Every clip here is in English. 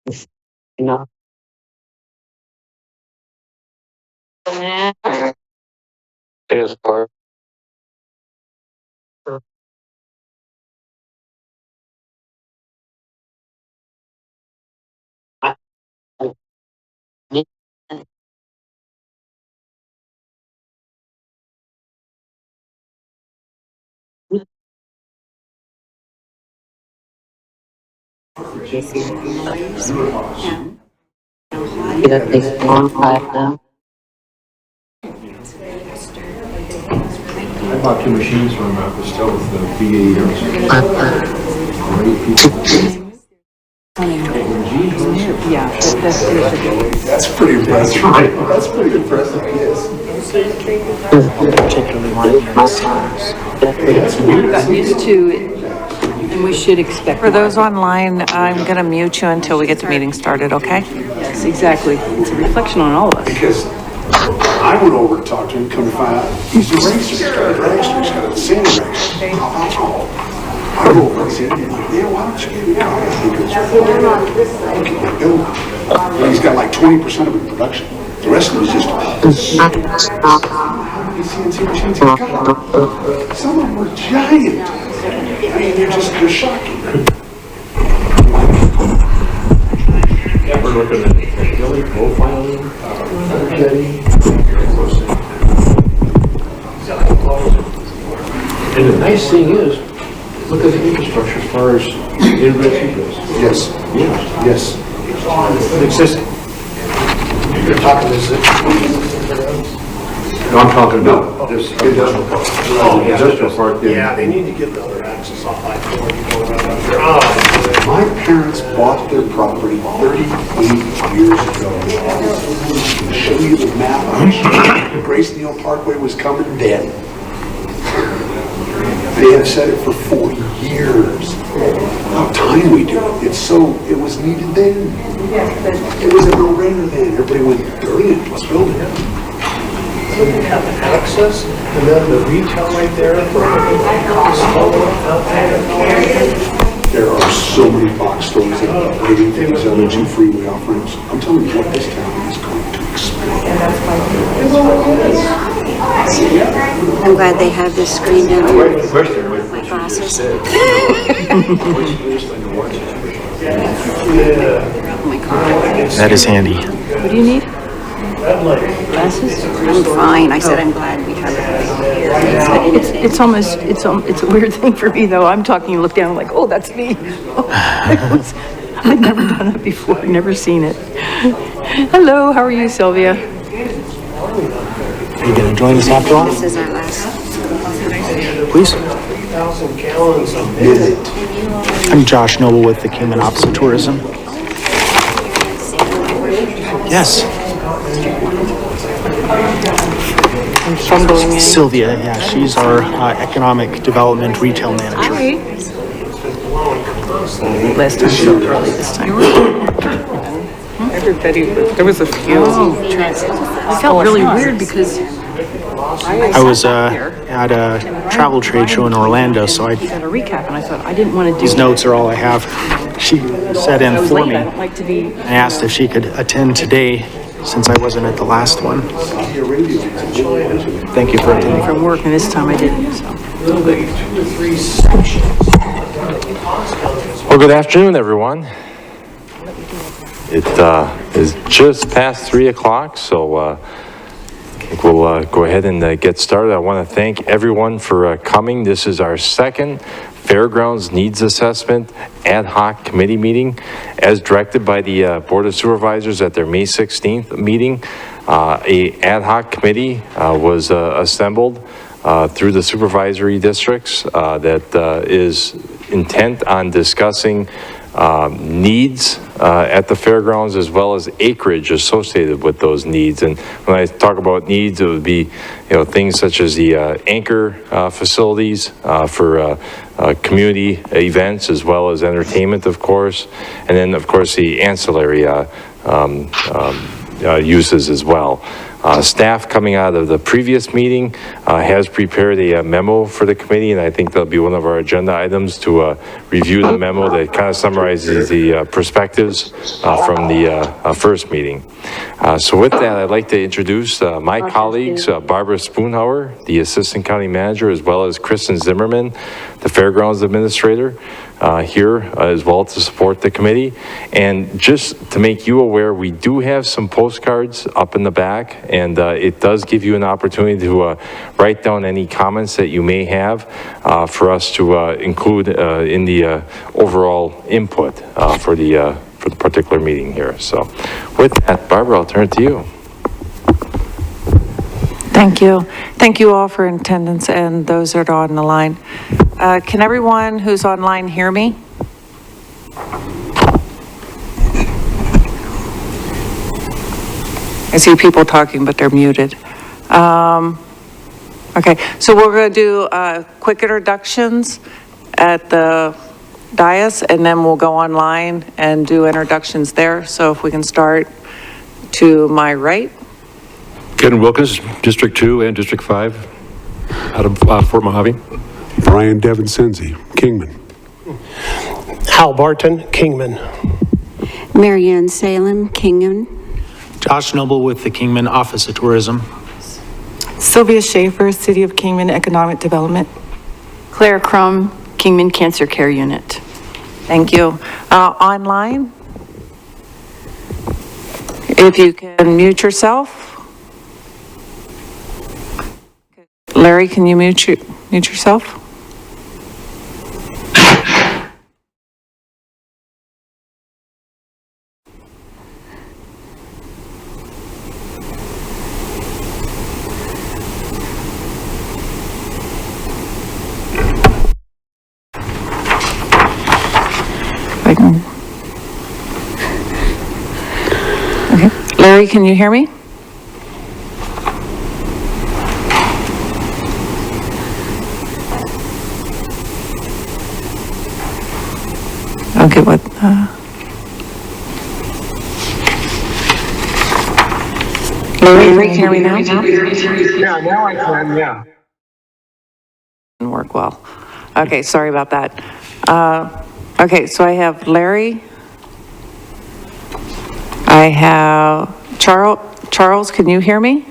You know. It is hard. I need that takes a long time now. I bought two machines from Still with the V80. Yeah, That's pretty impressive. That's pretty impressive, yes. Particularly one of my sons. I've gotten used to it, and we should expect. For those online, I'm going to mute you until we get the meeting started, okay? Yes, exactly. It's a reflection on all of us. Because I went over to talk to him, come to find out, he's a racer, he's got a racer, he's got a sand racer. I go over and said, yeah, why don't you give me a car? He goes, okay, build it. And he's got like 20% of it in production. The rest of it is just CNC machines he's got. Some of them were giant. I mean, they're shocking. Yeah, we're looking at Billy profiling, and the nice thing is, look at the infrastructure as far as internet goes. Yes. Yeah. Yes. It's existing. You're talking this. No, I'm talking about this industrial park. Oh, yeah. Industrial park. Yeah, they need to get the other access off I-40 My parents bought their property 38 years ago. To show you the map, Grace Neal Parkway was coming then. They have said it for 40 years. How time we do it. It was needed then. It was a no-brainer then. Everybody went, brilliant, let's build it. have access, and then the retail right there for There are so many box stores that are waiting for these other two freeway off-ramps. I'm telling you what, this town is going to explode. I'm glad they have this screen down there. My glasses. That is handy. What do you need? Glasses? I'm fine. I said I'm glad we have it. It's almost, it's a weird thing for me though. I'm talking, you look down like, oh, that's me. I've never done that before, I've never seen it. Hello, how are you, Sylvia? Are you going to join us after all? This is our last. Please. 3,000 gallons a minute. I'm Josh Noble with the Cayman Office of Tourism. Yes. Sylvia, yeah, she's our economic development retail manager. Last time, so early this time. Everybody, there was a few. I felt really weird because I was at a travel trade show in Orlando, so I got a recap and I thought I didn't want to do. these notes are all I have. She sat in for me. I don't like to be. I asked if she could attend today since I wasn't at the last one. Thank you for attending. From work, and this time I didn't, so. Well, good afternoon, everyone. It is just past 3 o'clock, so I think we'll go ahead and get started. I want to thank everyone for coming. This is our second Fairgrounds Needs Assessment Ad Hoc Committee meeting, as directed by the Board of Supervisors at their May 16th meeting. A ad hoc committee was assembled through the supervisory districts that is intent on discussing needs at the fairgrounds, as well as acreage associated with those needs. And when I talk about needs, it would be, things such as the anchor facilities for community events, as well as entertainment, of course, and then of course the ancillary uses as well. Staff coming out of the previous meeting has prepared a memo for the committee, and I think that'll be one of our agenda items to review the memo that kind of summarizes the perspectives from the first meeting. So with that, I'd like to introduce my colleagues, Barbara Spoonhauer, the Assistant County Manager, as well as Kristen Zimmerman, the Fairgrounds Administrator, here as well to support the committee. And just to make you aware, we do have some postcards up in the back, and it does give you an opportunity to write down any comments that you may have for us to include in the overall input for the particular meeting here. So with that, Barbara, I'll turn it to you. Thank you. Thank you all for attendance and those that are on the line. Can everyone who's online hear me? I see people talking, but they're muted. Okay, so we're going to do quick introductions at the dais, and then we'll go online and do introductions there. So if we can start to my right. Ken Wilkins, District 2 and District 5, out of Fort Mojave. Brian Devincenzi, Kingman. Hal Barton, Kingman. Marianne Salem, Kingman. Josh Noble with the Kingman Office of Tourism. Sylvia Schaefer, City of Kingman Economic Development. Claire Crum, Kingman Cancer Care Unit. Thank you. Online, if you can mute yourself. Larry, can you mute yourself? Okay. Larry, can you hear me? Okay, what? Larry, can you hear me now? Yeah, now I can, yeah. Didn't work well. Okay, sorry about that. Okay, so I have Larry. I have Charles. Charles, can you hear me?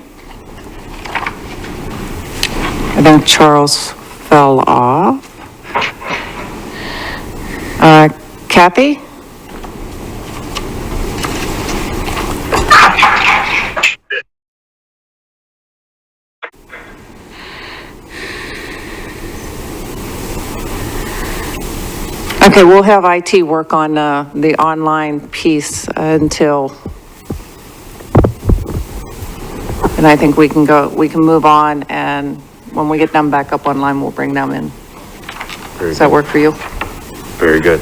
I think Charles fell off. Kathy? Okay, we'll have IT work on the online piece until, and I think we can move on, and when we get them back up online, we'll bring them in. Does that work for you? Very good.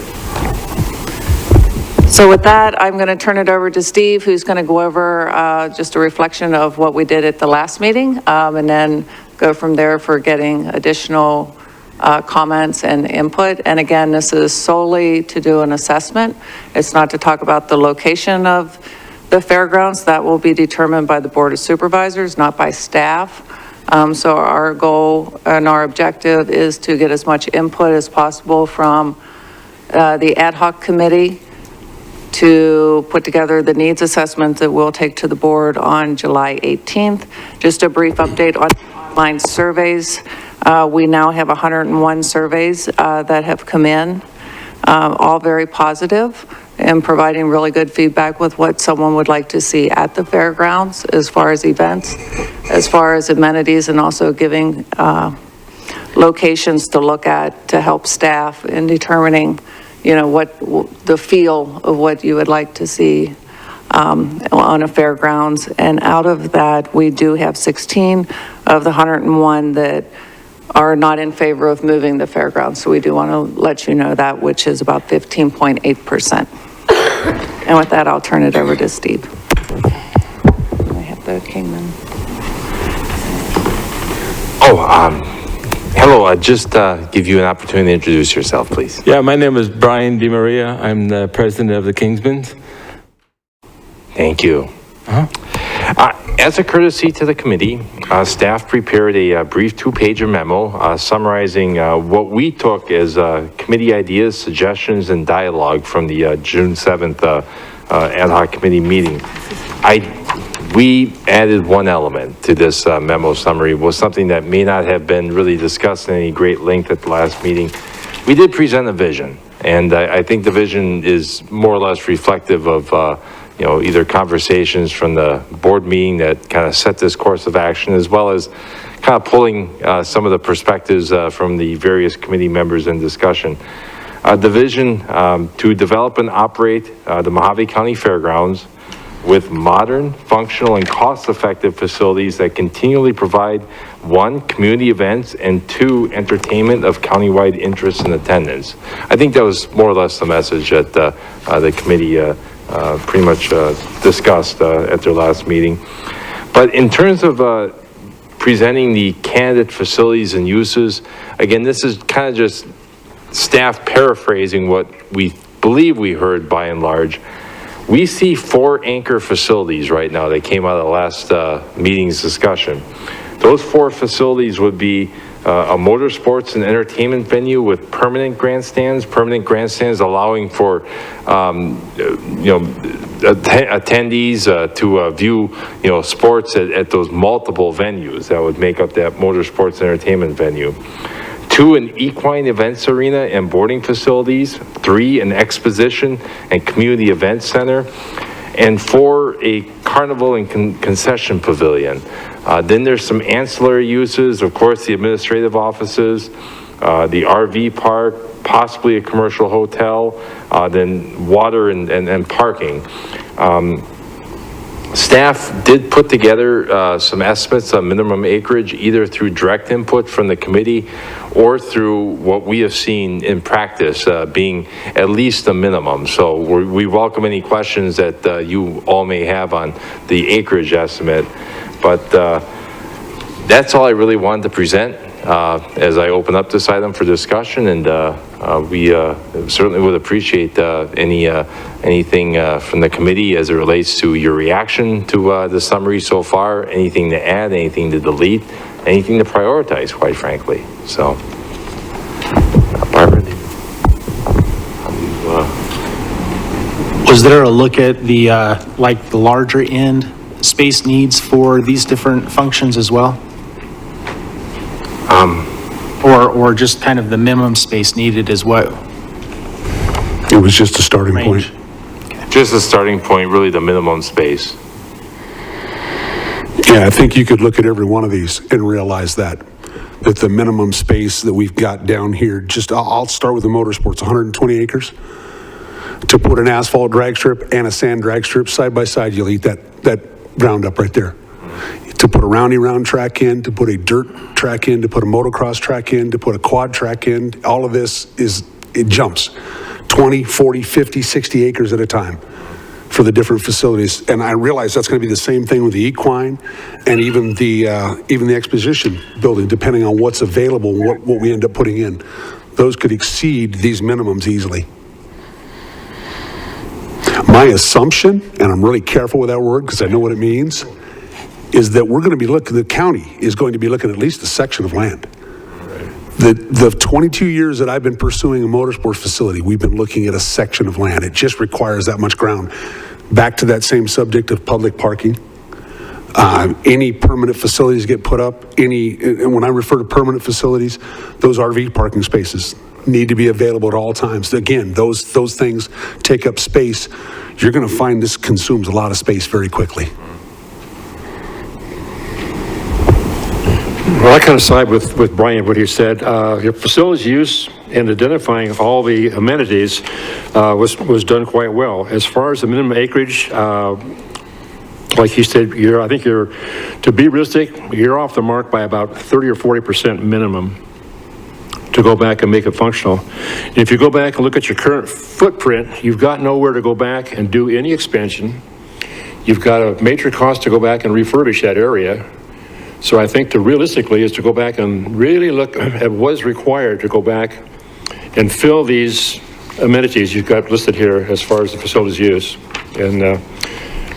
So with that, I'm going to turn it over to Steve, who's going to go over just a reflection of what we did at the last meeting, and then go from there for getting additional comments and input. And again, this is solely to do an assessment. It's not to talk about the location of the fairgrounds. That will be determined by the Board of Supervisors, not by staff. So our goal and our objective is to get as much input as possible from the ad hoc committee to put together the needs assessment that we'll take to the board on July 18th. Just a brief update on online surveys. We now have 101 surveys that have come in, all very positive and providing really good feedback with what someone would like to see at the fairgrounds as far as events, as far as amenities, and also giving locations to look at to help staff in determining, you know, what the feel of what you would like to see on a fairgrounds. And out of that, we do have 16 of the 101 that are not in favor of moving the fairgrounds. So we do want to let you know that, which is about 15.8%. And with that, I'll turn it over to Steve. I have the Kingman. Hello, just give you an opportunity to introduce yourself, please. Yeah, my name is Brian DiMaria. I'm the president of the Kingsmans. Thank you. As a courtesy to the committee, staff prepared a brief two-pager memo summarizing what we took as committee ideas, suggestions, and dialogue from the June 7th ad hoc committee meeting. We added one element to this memo summary, was something that may not have been really discussed in any great length at the last meeting. We did present a vision, and I think the vision is more or less reflective of either conversations from the board meeting that kind of set this course of action, as well as kind of pulling some of the perspectives from the various committee members in discussion. The vision to develop and operate the Mojave County Fairgrounds with modern, functional, and cost-effective facilities that continually provide, 1, community events, and 2, entertainment of countywide interest and attendance. I think that was more or less the message that the committee pretty much discussed at their last meeting. But in terms of presenting the candidate facilities and uses, again, this is kind of just staff paraphrasing what we believe we heard by and large. We see 4 anchor facilities right now that came out of the last meeting's discussion. Those 4 facilities would be a motorsports and entertainment venue with permanent grandstands allowing for, attendees to view, sports at those multiple venues that would make up that motorsports and entertainment venue. 2, an equine events arena and boarding facilities. 3, an exposition and community events center. And 4, a carnival and concession pavilion. Then there's some ancillary uses, of course, the administrative offices, the RV park, possibly a commercial hotel, then water and parking. Staff did put together some estimates on minimum acreage, either through direct input from the committee or through what we have seen in practice being at least a minimum. So we welcome any questions that you all may have on the acreage estimate. But that's all I really wanted to present as I open up this item for discussion, and we certainly would appreciate anything from the committee as it relates to your reaction to the summary so far, anything to add, anything to delete, anything to prioritize, quite frankly. So, Barbara, Was there a look at the, like the larger end space needs for these different functions as well? Or just kind of the minimum space needed as well? It was just a starting point. just a starting point, really the minimum space. Yeah, I think you could look at every one of these and realize that the minimum space that we've got down here, I'll start with the motorsports, 120 acres. To put an asphalt drag strip and a sand drag strip side by side, you'll eat that ground up right there. To put a round track in, to put a dirt track in, to put a motocross track in, to put a quad track in, all of this it jumps 20, 40, 50, 60 acres at a time for the different facilities. And I realize that's going to be the same thing with the equine and even the exposition building, depending on what's available, what we end up putting in. Those could exceed these minimums easily. My assumption, and I'm really careful with that word because I know what it means, is that the county is going to be looking at least a section of land. The 22 years that I've been pursuing a motorsport facility, we've been looking at a section of land. It just requires that much ground. Back to that same subject of public parking. Any permanent facilities get put up, and when I refer to permanent facilities, those RV parking spaces need to be available at all times. Again, those things take up space. You're going to find this consumes a lot of space very quickly. Well, I kind of side with Brian, what he said. Your facilities use and identifying all the amenities was done quite well. As far as the minimum acreage, like he said, I think to be realistic, you're off the mark by about 30 or 40% minimum to go back and make it functional. And if you go back and look at your current footprint, you've got nowhere to go back and do any expansion. You've got a major cost to go back and refurbish that area. So I think realistically is to go back and really look at what is required to go back and fill these amenities you've got listed here as far as the facilities use. And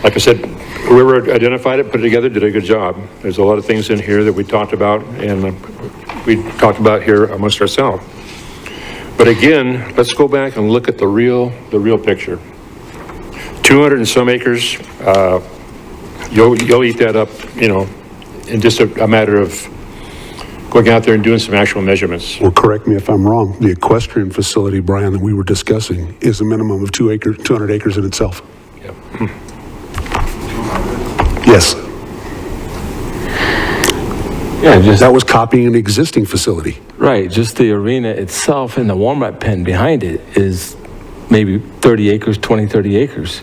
like I said, whoever identified it, put it together, did a good job. There's a lot of things in here that we talked about, and we talked about here amongst ourselves. But again, let's go back and look at the real picture. 200 and some acres, you'll eat that up, in just a matter of going out there and doing some actual measurements. Well, correct me if I'm wrong, the equestrian facility, Brian, that we were discussing is a minimum of 200 acres in itself. Yep. Yes. Yeah, That was copying an existing facility. right, just the arena itself and the warm-up pen behind it is maybe 30 acres, 20, 30 acres.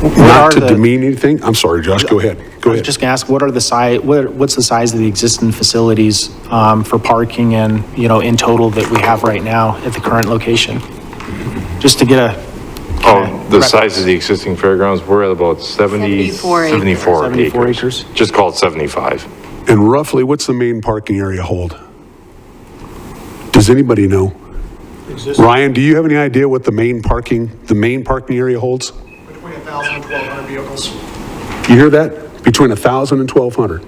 Not to demean anything. I'm sorry, Josh, go ahead. Go I was ahead. just gonna ask, what are the size, what's the size of the existing facilities for parking and, in total that we have right now at the current location? Just to get a. The size of the existing fairgrounds, we're at about 74 acres. Just call it 75. And roughly, what's the main parking area hold? Does anybody know? Ryan, do you have any idea what the main parking area holds? Between 1,000 and 1,200 vehicles. You hear that? Between 1,000 and 1,200.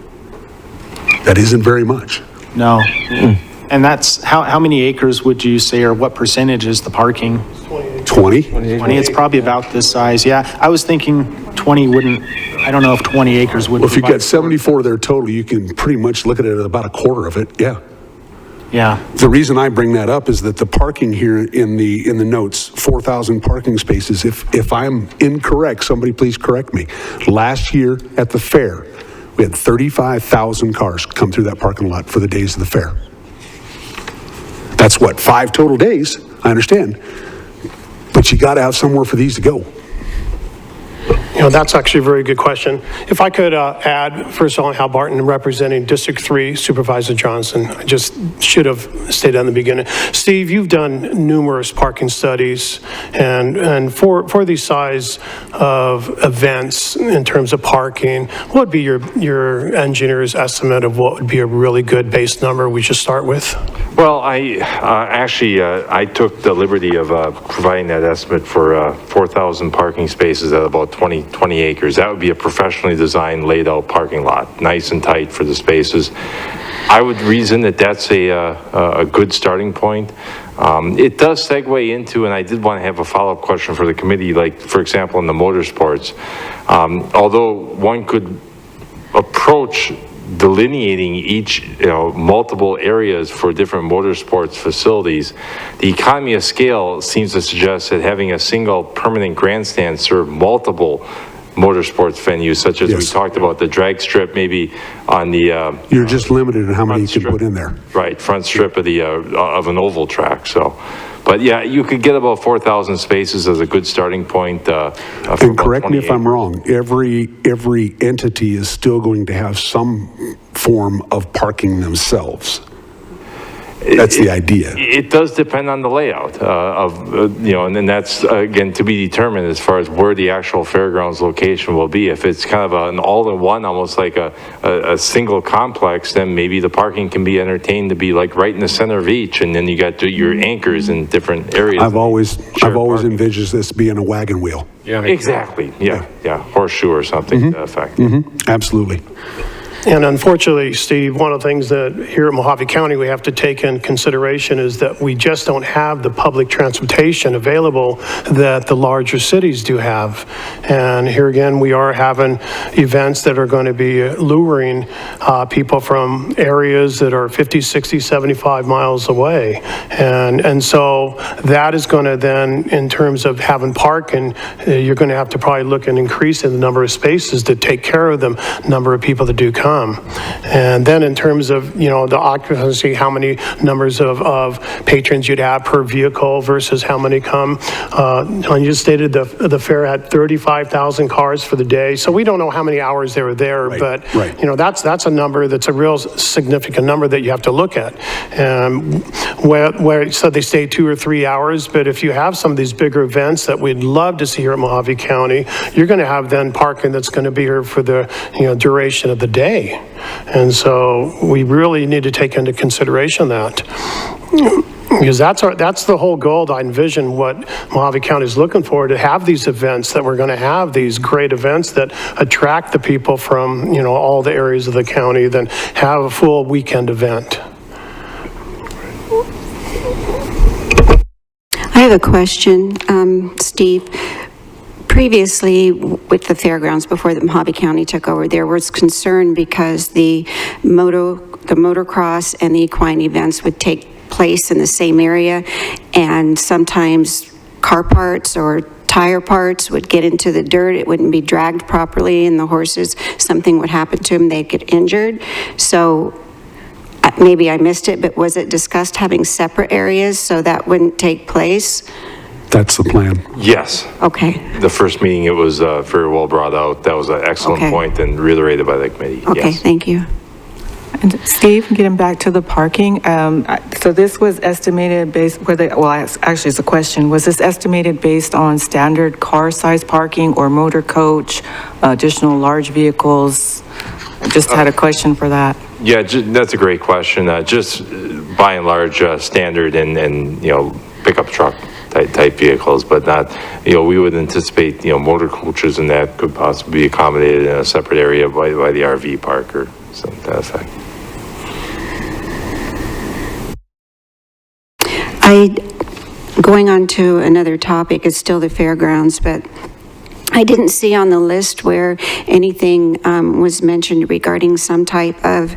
That isn't very much. No. And that's, how many acres would you say, or what percentage is the parking? 20? 20, it's probably about this size, yeah. I was thinking 20 wouldn't, I don't know if 20 acres would. Well, if you've provide- got 74 there total, you can pretty much look at it at about a quarter of it, yeah. Yeah, The reason I bring that up is that the parking here in the notes, 4,000 parking spaces, if I'm incorrect, somebody please correct me. Last year at the fair, we had 35,000 cars come through that parking lot for the days of the fair. That's what, 5 total days, I understand. But you got to have somewhere for these to go. That's actually a very good question. If I could add, first of all, Hal Barton representing District 3, Supervisor Johnson. I just should have stated in the beginning. Steve, you've done numerous parking studies, and for these size of events in terms of parking, what would be your engineer's estimate of what would be a really good base number we should start with? Well, I took the liberty of providing that estimate for 4,000 parking spaces at about 20 acres. That would be a professionally designed, laid out parking lot, nice and tight for the spaces. I would reason that that's a good starting point. It does segue into, and I did want to have a follow-up question for the committee, like, for example, in the motorsports. Although one could approach delineating each, multiple areas for different motorsports facilities, the economy of scale seems to suggest that having a single permanent grandstand serve multiple motorsports venues, such as we talked about, the drag strip maybe on the... You're just limited in how many you can put in there. Right, front strip of the of an oval track, so... But yeah, you could get about 4,000 spaces as a good starting point. And correct me if I'm wrong, every entity is still going to have some form of parking themselves. That's the idea. It does depend on the layout and then that's, again, to be determined as far as where the actual fairgrounds location will be. If it's kind of an all-in-one, almost like a single complex, then maybe the parking can be entertained to be like right in the center of each, and then you got your anchors in different areas. I've always envisioned this being a wagon wheel. Yeah, exactly. Yeah, horseshoe or something to that effect. Absolutely. And unfortunately, Steve, one of the things that here at Mojave County we have to take in consideration is that we just don't have the public transportation available that the larger cities do have. And here again, we are having events that are going to be luring people from areas that are 50, 60, 75 miles away. And so that is going to then, in terms of having parking, you're going to have to probably look at increasing the number of spaces to take care of the number of people that do come. And then in terms of, the occupancy, how many numbers of patrons you'd have per vehicle versus how many come. You just stated the fair had 35,000 cars for the day. So we don't know how many hours they were there, but that's a number that's a real significant number that you have to look at. Where so they stay 2 or 3 hours, but if you have some of these bigger events that we'd love to see here at Mojave County, you're going to have then parking that's going to be here for the duration of the day. And so we really need to take into consideration that. Because that's the whole goal. I envision what Mojave County is looking for, to have these events, that we're going to have these great events that attract the people from, all the areas of the county, then have a full weekend event. I have a question, Steve. Previously, with the fairgrounds, before the Mojave County took over, there was concern because the motocross and the equine events would take place in the same area, and sometimes car parts or tire parts would get into the dirt, it wouldn't be dragged properly, and the horses, something would happen to them, they'd get injured. So maybe I missed it, but was it discussed having separate areas so that wouldn't take place? That's the plan. Yes. Okay. The first meeting, it was very well brought out. That was an excellent Okay. point and reiterated by the committee. Okay, Yes. thank you. And Steve, getting back to the parking, so this was estimated actually it's a question, was this estimated based on standard car size parking or motor coach, additional large vehicles? I just had a question for that. Yeah, that's a great question. Just by and large, standard and pickup truck type vehicles, but not, we would anticipate, motor coaches and that could possibly be accommodated in a separate area by the RV park or something to that effect. Going on to another topic, it's still the fairgrounds, but I didn't see on the list where anything was mentioned regarding some type of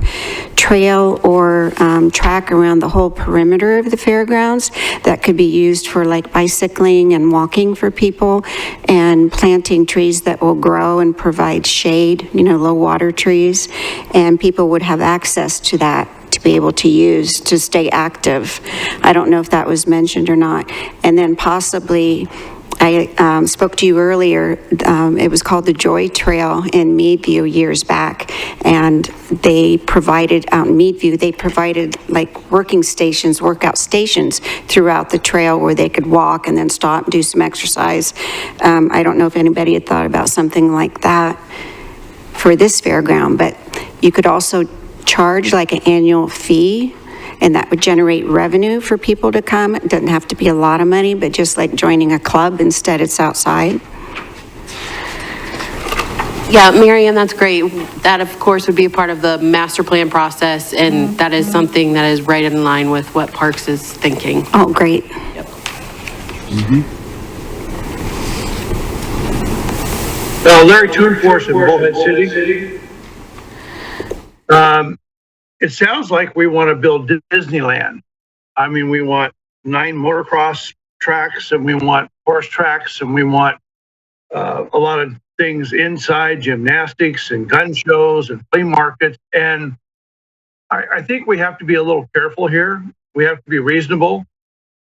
trail or track around the whole perimeter of the fairgrounds that could be used for like bicycling and walking for people, and planting trees that will grow and provide shade, low water trees, and people would have access to that to be able to use to stay active. I don't know if that was mentioned or not. And then possibly, I spoke to you earlier, it was called the Joy Trail in Meadview years back, and they provided, out in Meadview, they provided like workout stations throughout the trail where they could walk and then stop and do some exercise. I don't know if anybody had thought about something like that for this fairground, but you could also charge like an annual fee, and that would generate revenue for people to come. It doesn't have to be a lot of money, but just like joining a club, instead it's outside. Yeah, Mary Ann, that's great. That, of course, would be a part of the master plan process, and that is something that is right in line with what Parks is thinking. Oh, great. Yep. Larry Toonforce in Bullhead City. It sounds like we want to build Disneyland. I mean, we want 9 motocross tracks, and we want horse tracks, and we want a lot of things inside, gymnastics and gun shows and flea markets. And I think we have to be a little careful here. We have to be reasonable.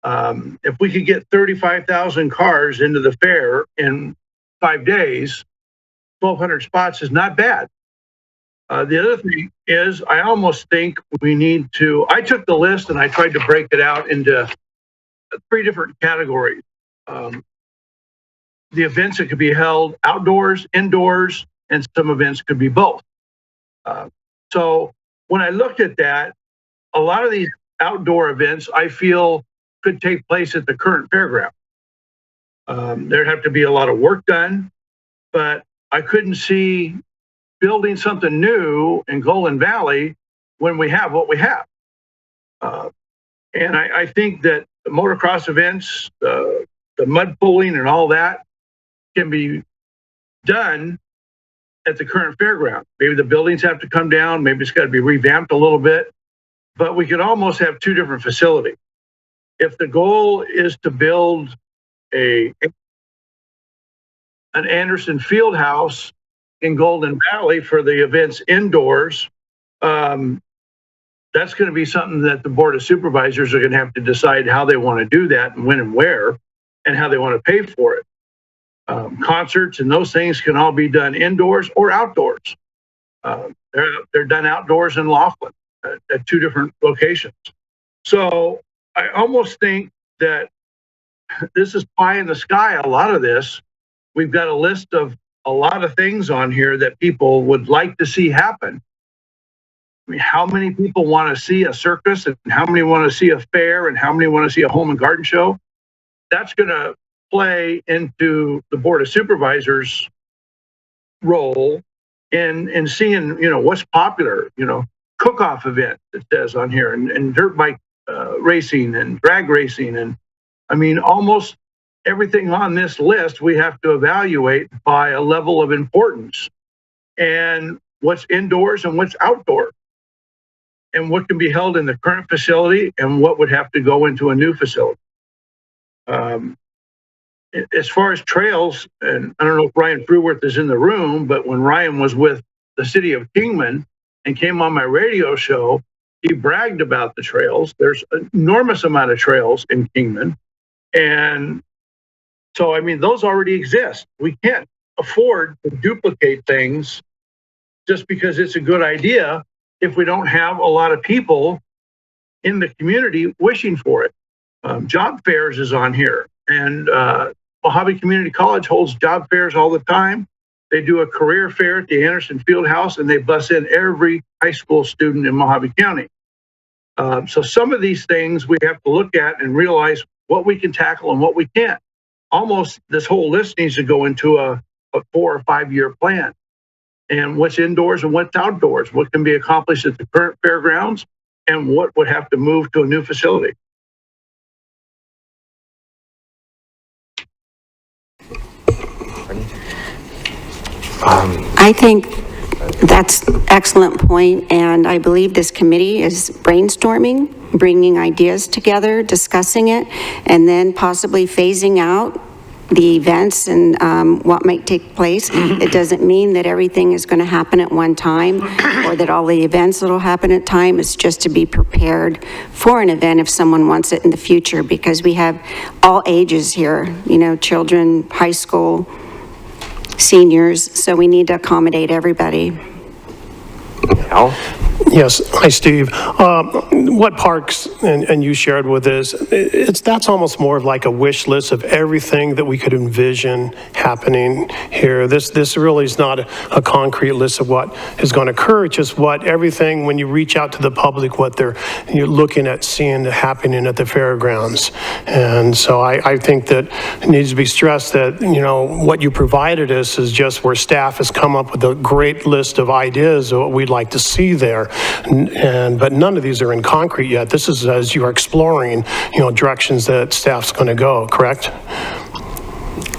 If we could get 35,000 cars into the fair in 5 days, 1,200 spots is not bad. The other thing is, I almost think we need to, I took the list and I tried to break it out into 3 different categories. The events that could be held outdoors, indoors, and some events could be both. So when I looked at that, a lot of these outdoor events I feel could take place at the current fairground. There'd have to be a lot of work done, but I couldn't see building something new in Golden Valley when we have what we have. And I think that the motocross events, the mud pooling and all that can be done at the current fairground. Maybe the buildings have to come down, maybe it's got to be revamped a little bit, but we could almost have 2 different facilities. If the goal is to build an Anderson Field House in Golden Valley for the events indoors, that's going to be something that the Board of Supervisors are going to have to decide how they want to do that and when and where and how they want to pay for it. Concerts and those things can all be done indoors or outdoors. They're done outdoors in Laughlin at 2 different locations. So I almost think that this is pie in the sky, a lot of this. We've got a list of a lot of things on here that people would like to see happen. I mean, how many people want to see a circus and how many want to see a fair and how many want to see a home and garden show? That's going to play into the Board of Supervisors role in seeing, what's popular, cook-off event, it says on here, and dirt bike racing and drag racing. And I mean, almost everything on this list, we have to evaluate by a level of importance and what's indoors and what's outdoor and what can be held in the current facility and what would have to go into a new facility. As far as trails, and I don't know if Ryan Fruworth is in the room, but when Ryan was with the city of Kingman and came on my radio show, he bragged about the trails. There's an enormous amount of trails in Kingman. And so, I mean, those already exist. We can't afford to duplicate things just because it's a good idea if we don't have a lot of people in the community wishing for it. Job fairs is on here, and Mojave Community College holds job fairs all the time. They do a career fair at the Anderson Fieldhouse, and they bus in every high school student in Mojave County. So some of these things we have to look at and realize what we can tackle and what we can't. Almost this whole list needs to go into a 4 or 5 year plan. And what's indoors and what's outdoors, what can be accomplished at the current fairgrounds, and what would have to move to a new facility. I think that's an excellent point, and I believe this committee is brainstorming, bringing ideas together, discussing it, and then possibly phasing out the events and what might take place. It doesn't mean that everything is going to happen at one time or that all the events that will happen at time. It's just to be prepared for an event if someone wants it in the future, because we have all ages here, children, high school, seniors, so we need to accommodate everybody. Al? Yes, hi, Steve. What parks, and you shared with us, that's almost more of like a wish list of everything that we could envision happening here. This really is not a concrete list of what is going to occur, it's just what everything, when you reach out to the public, what you're looking at seeing happening at the fairgrounds. And so I think that it needs to be stressed that, what you provided us is just where staff has come up with a great list of ideas of what we'd like to see there. But none of these are in concrete yet. This is as you are exploring, directions that staff's going to go, correct?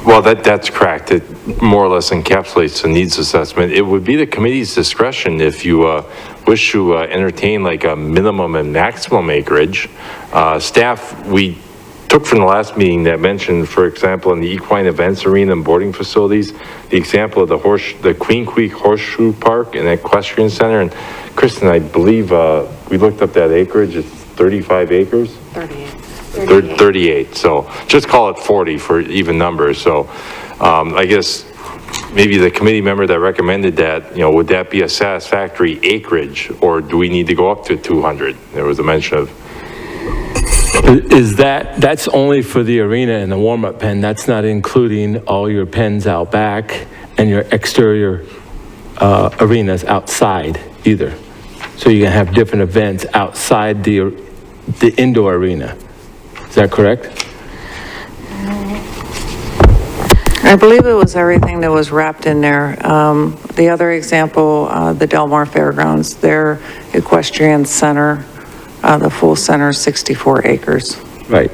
Well, that's correct. It more or less encapsulates the needs assessment. It would be the committee's discretion if you wish to entertain like a minimum and maximum acreage. Staff, we took from the last meeting that mentioned, for example, in the equine events arena and boarding facilities, the example of the Queen Creek Horseshoe Park and Equestrian Center. And Kristen, I believe we looked up that acreage. It's 35 acres? 38. So just call it 40 for even numbers. So I guess maybe the committee member that recommended that, would that be a satisfactory acreage, or do we need to go up to 200? There was a mention of. That's only for the arena and the warm-up pen. That's not including all your pens out back and your exterior arenas outside either. So you can have different events outside the indoor arena. Is that correct? I believe it was everything that was wrapped in there. The other example, the Del Mar Fairgrounds, their equestrian center, the full center is 64 acres. Right.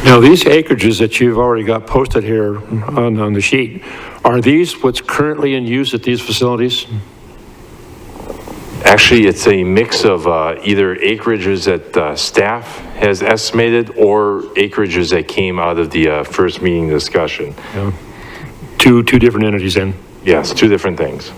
Now, these acreages that you've already got posted here on the sheet, are these what's currently in use at these facilities? Actually, it's a mix of either acreages that staff has estimated or acreages that came out of the first meeting discussion. Yeah. Two different entities then? Yes, two different things.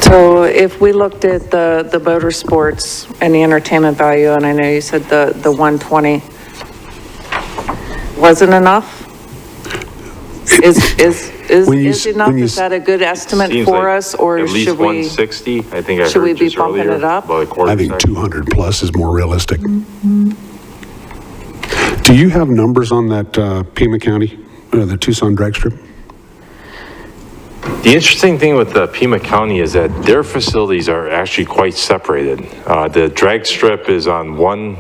So if we looked at the motor sports and the entertainment value, and I know you said the 120 wasn't enough? Is enough? Is that a good estimate Seems for like us, or at least should we? 160, I think I should we heard be just bumping earlier. it up? About a quarter I think section. 200 plus is more realistic. Do Do you have numbers on that Pima County, the Tucson drag strip? The interesting thing with the Pima County is that their facilities are actually quite separated. The drag strip is on one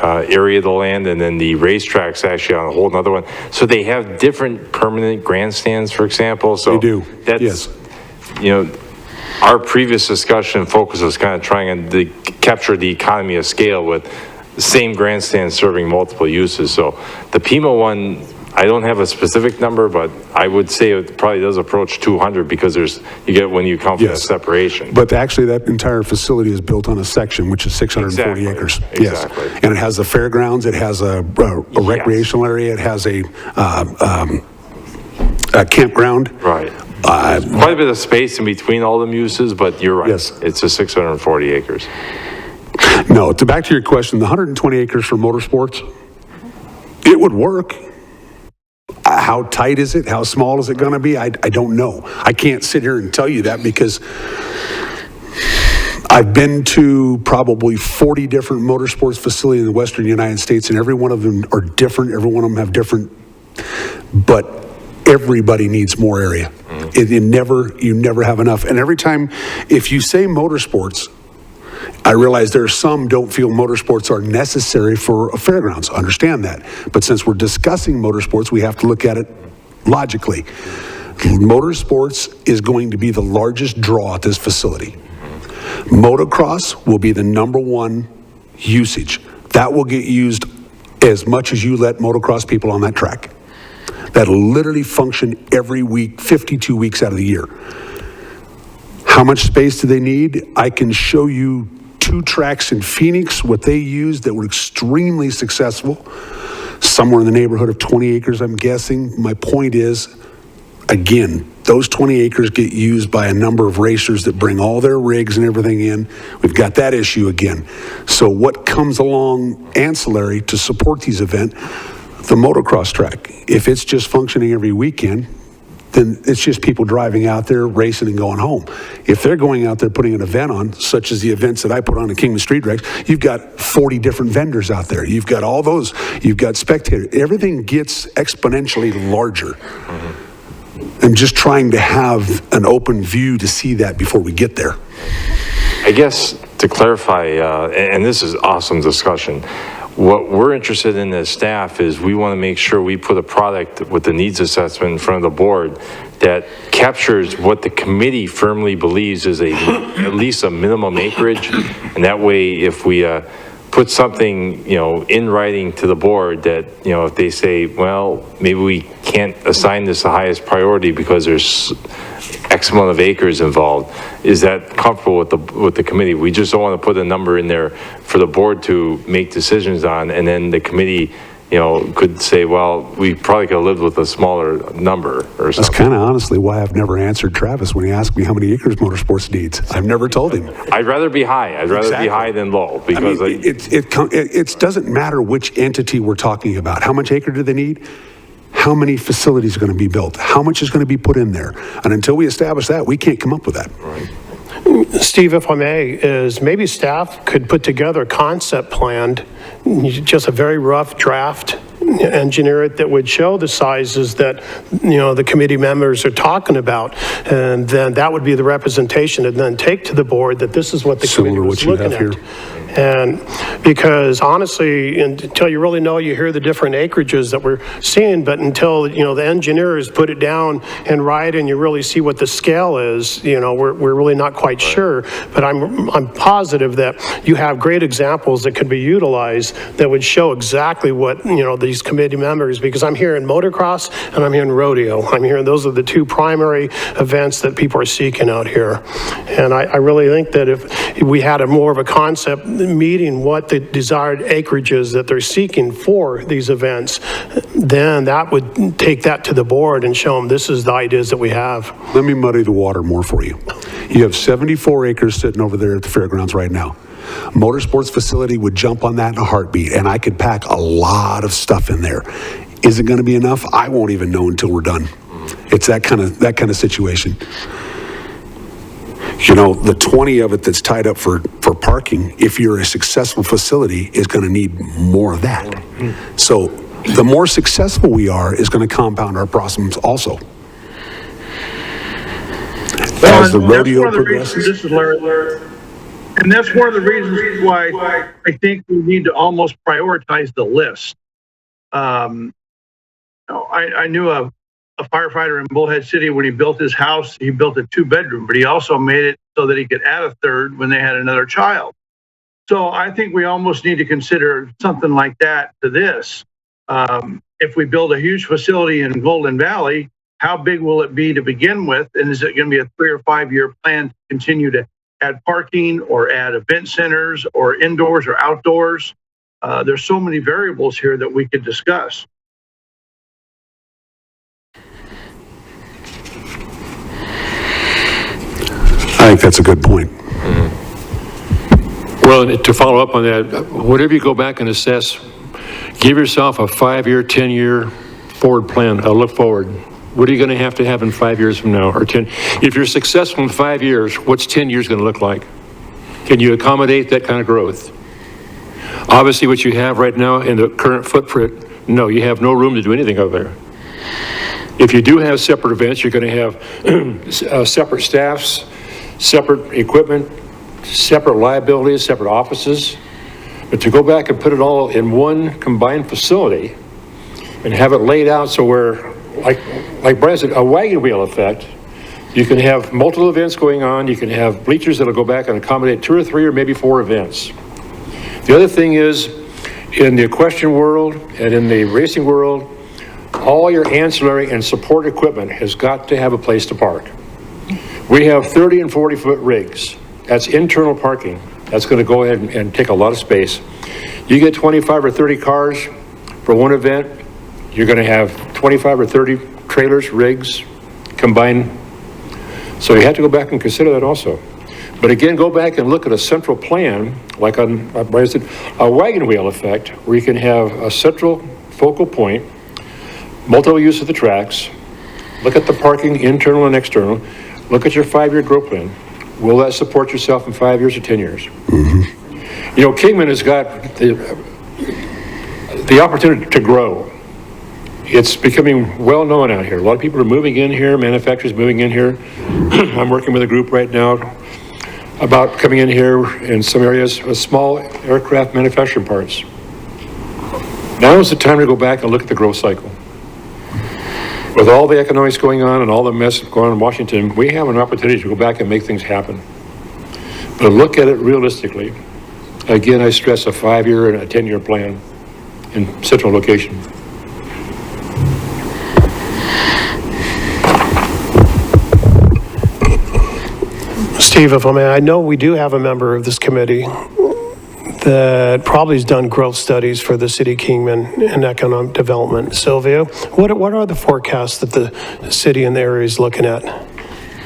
area of the land, and then the racetrack's actually on a whole nother one. So they have different permanent grandstands, for example. So They do, that's, yes. You know, our previous discussion focus was kind of trying to capture the economy of scale with the same grandstand serving multiple uses. So the Pima one, I don't have a specific number, but I would say it probably does approach 200 because you get when you count for that Yes. separation. But actually, that entire facility is built on a section, which is 640 acres. Exactly. Yes. And it has the fairgrounds, it has a recreational area, it has a campground. Right. Quite a bit of space in between all them uses, but you're right. Yes. It's a 640 acres. No, back to your question, the 120 acres for motorsports, it would work. How tight is it? How small is it going to be? I don't know. I can't sit here and tell you that because I've been to probably 40 different motorsports facilities in the Western United States, and every one of them are different. Every one of them have different, but everybody needs more area. You never have enough. And every time, if you say motorsports, I realize there are some don't feel motorsports are necessary for a fairgrounds. Understand that. But since we're discussing motorsports, we have to look at it logically. Motorsports is going to be the largest draw at this facility. Motocross will be the #1 usage. That will get used as much as you let motocross people on that track. That'll literally function every week, 52 weeks out of the year. How much space do they need? I can show you 2 tracks in Phoenix, what they used that were extremely successful. Somewhere in the neighborhood of 20 acres, I'm guessing. My point is, again, those 20 acres get used by a number of racers that bring all their rigs and everything in. We've got that issue again. So what comes along ancillary to support these events? The motocross track. If it's just functioning every weekend, then it's just people driving out there, racing and going home. If they're going out there putting an event on, such as the events that I put on at Kingman Street Regs, you've got 40 different vendors out there. You've got all those. You've got spectators. Everything gets exponentially larger. I'm just trying to have an open view to see that before we get there. I guess to clarify, and this is awesome discussion, what we're interested in as staff is we want to make sure we put a product with the needs assessment in front of the board that captures what the committee firmly believes is at least a minimum acreage. And that way, if we put something, in writing to the board that, if they say, well, maybe we can't assign this the highest priority because there's X amount of acres involved, is that comfortable with the committee? We just don't want to put a number in there for the board to make decisions on, and then the committee, could say, well, we probably could have lived with a smaller number or something. That's kind of honestly why I've never answered Travis when he asked me how many acres motorsports needs. I've never told him. I'd rather be high. I'd rather be high than low because it doesn't matter which entity we're talking about. How much acre do they need? How many facilities are going to be built? How much is going to be put in there? And until we establish that, we can't come up with that. Right. Steve, if I may, is maybe staff could put together a concept plan, just a very rough draft, engineer it that would show the sizes that, the committee members are talking about. And then that would be the representation and then take to the board that this is what the committee was looking at. And because honestly, until you really know, you hear the different acreages that we're seeing, but until, the engineers put it down and write and you really see what the scale is, we're really not quite sure. But I'm positive that you have great examples that could be utilized that would show exactly what, these committee members, because I'm hearing motocross and I'm hearing rodeo. I'm hearing those are the 2 primary events that people are seeking out here. And I really think that if we had more of a concept meeting what the desired acreages that they're seeking for these events, then that would take that to the board and show them this is the ideas that we have. Let me muddy the water more for you. You have 74 acres sitting over there at the fairgrounds right now. Motorsports facility would jump on that in a heartbeat, and I could pack a lot of stuff in there. Is it going to be enough? I won't even know until we're done. It's that kind of situation. The 20 of it that's tied up for parking, if you're a successful facility, is going to need more of that. So the more successful we are is going to compound our problems also. As the rodeo progresses. This is Larry. And that's one of the reasons why I think we need to almost prioritize the list. I knew a firefighter in Bullhead City. When he built his house, he built a 2-bedroom, but he also made it so that he could add a third when they had another child. So I think we almost need to consider something like that to this. If we build a huge facility in Golden Valley, how big will it be to begin with? And is it going to be a 3 or 5 year plan to continue to add parking or add event centers or indoors or outdoors? There's so many variables here that we could discuss. I think that's a good point. Well, to follow up on that, whatever you go back and assess, give yourself a 5-year, 10-year forward plan, a look forward. What are you going to have in 5 years from now, or 10? If you're successful in 5 years, what's 10 years going to look like? Can you accommodate that kind of growth? Obviously, what you have right now in the current footprint, no, you have no room to do anything over there. If you do have separate events, you're going to have separate staffs, separate equipment, separate liabilities, separate offices. But to go back and put it all in one combined facility and have it laid out so where, like Brian said, a wagon wheel effect, you can have multiple events going on. You can have bleachers that'll go back and accommodate 2 or 3 or maybe 4 events. The other thing is, in the equestrian world and in the racing world, all your ancillary and support equipment has got to have a place to park. We have 30 and 40 foot rigs. That's internal parking. That's going to go ahead and take a lot of space. You get 25 or 30 cars for one event, you're going to have 25 or 30 trailers, rigs combined. So you have to go back and consider that also. But again, go back and look at a central plan, like on Brian said, a wagon wheel effect, where you can have a central focal point, multiple use of the tracks, look at the parking, internal and external, look at your 5-year growth plan. Will that support yourself in 5 years or 10 years? Mm-hmm. You know, Kingman has got the opportunity to grow. It's becoming well known out here. A lot of people are moving in here, manufacturers moving in here. I'm working with a group right now about coming in here in some areas with small aircraft manufacturing parts. Now is the time to go back and look at the growth cycle. With all the economics going on and all the mess going on in Washington, we have an opportunity to go back and make things happen. But look at it realistically. Again, I stress a 5-year and a 10-year plan in central location. Steve, if I may, I know we do have a member of this committee that probably has done growth studies for the city of Kingman and economic development. Sylvia, what are the forecasts that the city and the area is looking at?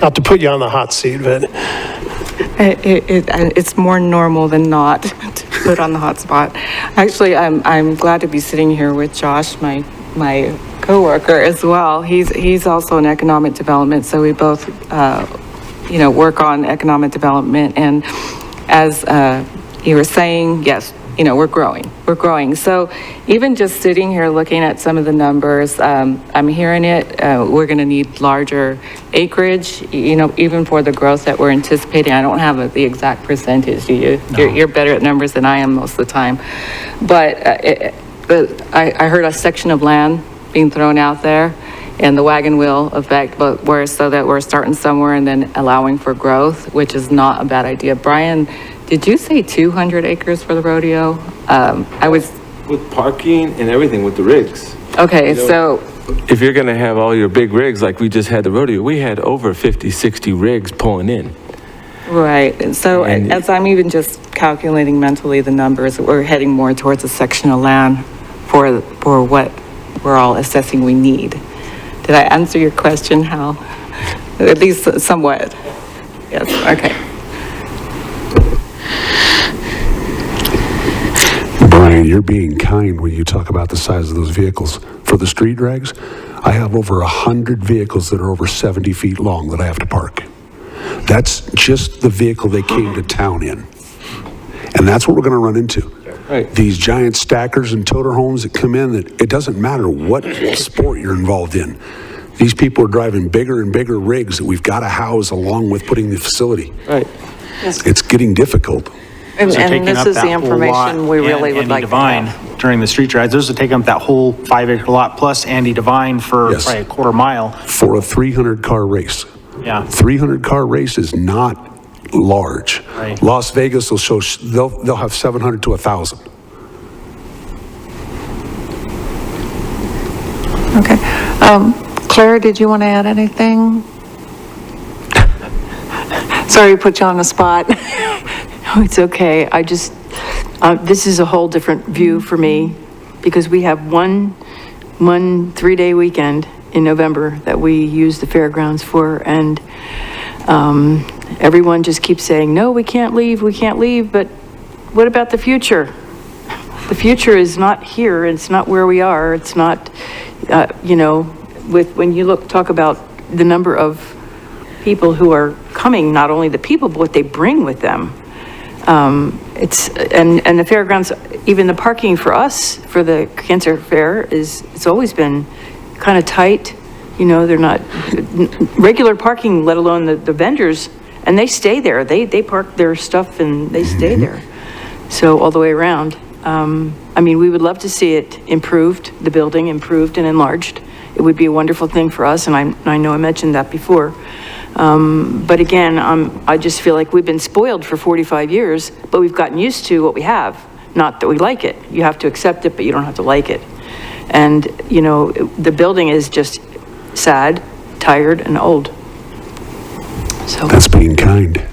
Not to put you on the hot seat, but... It's more normal than not to put on the hot spot. Actually, I'm glad to be sitting here with Josh, my coworker as well. He's also in economic development, so we both, work on economic development. And as you were saying, yes, we're growing. So even just sitting here looking at some of the numbers, I'm hearing it, we're going to need larger acreage, even for the growth that we're anticipating. I don't have the exact percentage. You're better at numbers than I am most of the time. But I heard a section of land being thrown out there and the wagon wheel effect, but so that we're starting somewhere and then allowing for growth, which is not a bad idea. Brian, did you say 200 acres for the rodeo? I was... With parking and everything with the rigs. Okay, so... If you're gonna have all your big rigs like we just had the rodeo, we had over 50, 60 rigs pulling in. Right, and so as I'm even just calculating mentally the numbers, we're heading more towards a section of land for what we're all assessing we need. Did I answer your question, Hal? At least somewhat. Yes, okay. Brian, you're being kind when you talk about the size of those vehicles. For the street drags, I have over 100 vehicles that are over 70 feet long that I have to park. That's just the vehicle they came to town in. And that's what we're going to run into. Right. These giant stackers and toter homes that come in, that it doesn't matter what sport you're involved in. These people are driving bigger and bigger rigs that we've got to house along with putting the facility. Right. It's getting difficult. And Those are taking this up is that the whole information lot, we really and would Andy like to Devine have. during the street rides. Those are taking up that whole 5-acre lot plus Andy Devine for Yes. probably a quarter mile. For a 300-car race. Yeah. 300-car race is not large. Right. Las Vegas will show, they'll have 700 to 1,000. Okay. Clara, did you want to add anything? Sorry to put you on the spot. Oh, it's okay. I just, this is a whole different view for me because we have one 3-day weekend in November that we use the fairgrounds for, and everyone just keeps saying, no, we can't leave, but what about the future? The future is not here, it's not where we are, it's not, when you talk about the number of people who are coming, not only the people, but what they bring with them. And the fairgrounds, even the parking for us, for the Cancer Fair it's always been kind of tight. They're not regular parking, let alone the vendors, and they stay there. They park their stuff and they stay there. So all the way around. We would love to see it improved, the building improved and enlarged. It would be a wonderful thing for us, and I know I mentioned that before. But again, I just feel like we've been spoiled for 45 years, but we've gotten used to what we have. Not that we like it. You have to accept it, but you don't have to like it. And, the building is just sad, tired, and old. So That's being kind.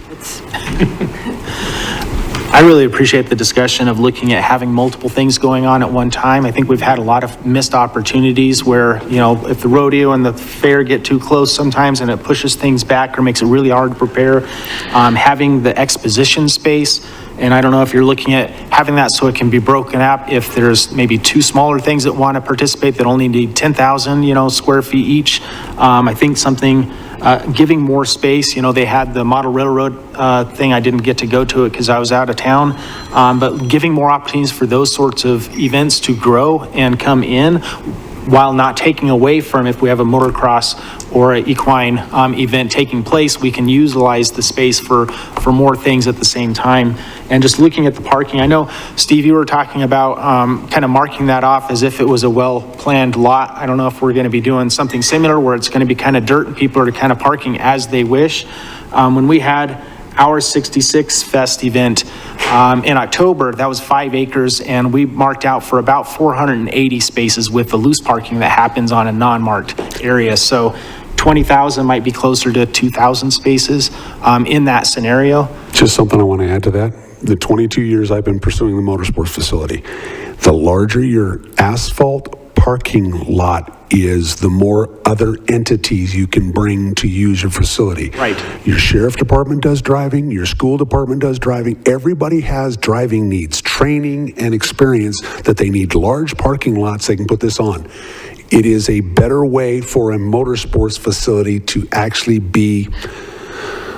I really appreciate the discussion of looking at having multiple things going on at one time. I think we've had a lot of missed opportunities where, if the rodeo and the fair get too close sometimes and it pushes things back or makes it really hard to prepare, having the exposition space, and I don't know if you're looking at having that so it can be broken up if there's maybe 2 smaller things that want to participate that only need 10,000, square feet each. I think something, giving more space, they had the model railroad thing. I didn't get to go to it because I was out of town, but giving more opportunities for those sorts of events to grow and come in while not taking away from, if we have a motocross or an equine event taking place, we can utilize the space for more things at the same time. And just looking at the parking, I know, Steve, you were talking about kind of marking that off as if it was a well-planned lot. I don't know if we're going to be doing something similar where it's going to be kind of dirt and people are kind of parking as they wish. When we had our 66 Fest event in October, that was 5 acres, and we marked out for about 480 spaces with the loose parking that happens on a non-marked area. So 20,000 might be closer to 2,000 spaces in that scenario. Just something I want to add to that. The 22 years I've been pursuing the motorsports facility, the larger your asphalt parking lot is, the more other entities you can bring to use your facility. Right. Your sheriff department does driving, your school department does driving. Everybody has driving needs, training and experience that they need large parking lots they can put this on. It is a better way for a motorsports facility to actually be,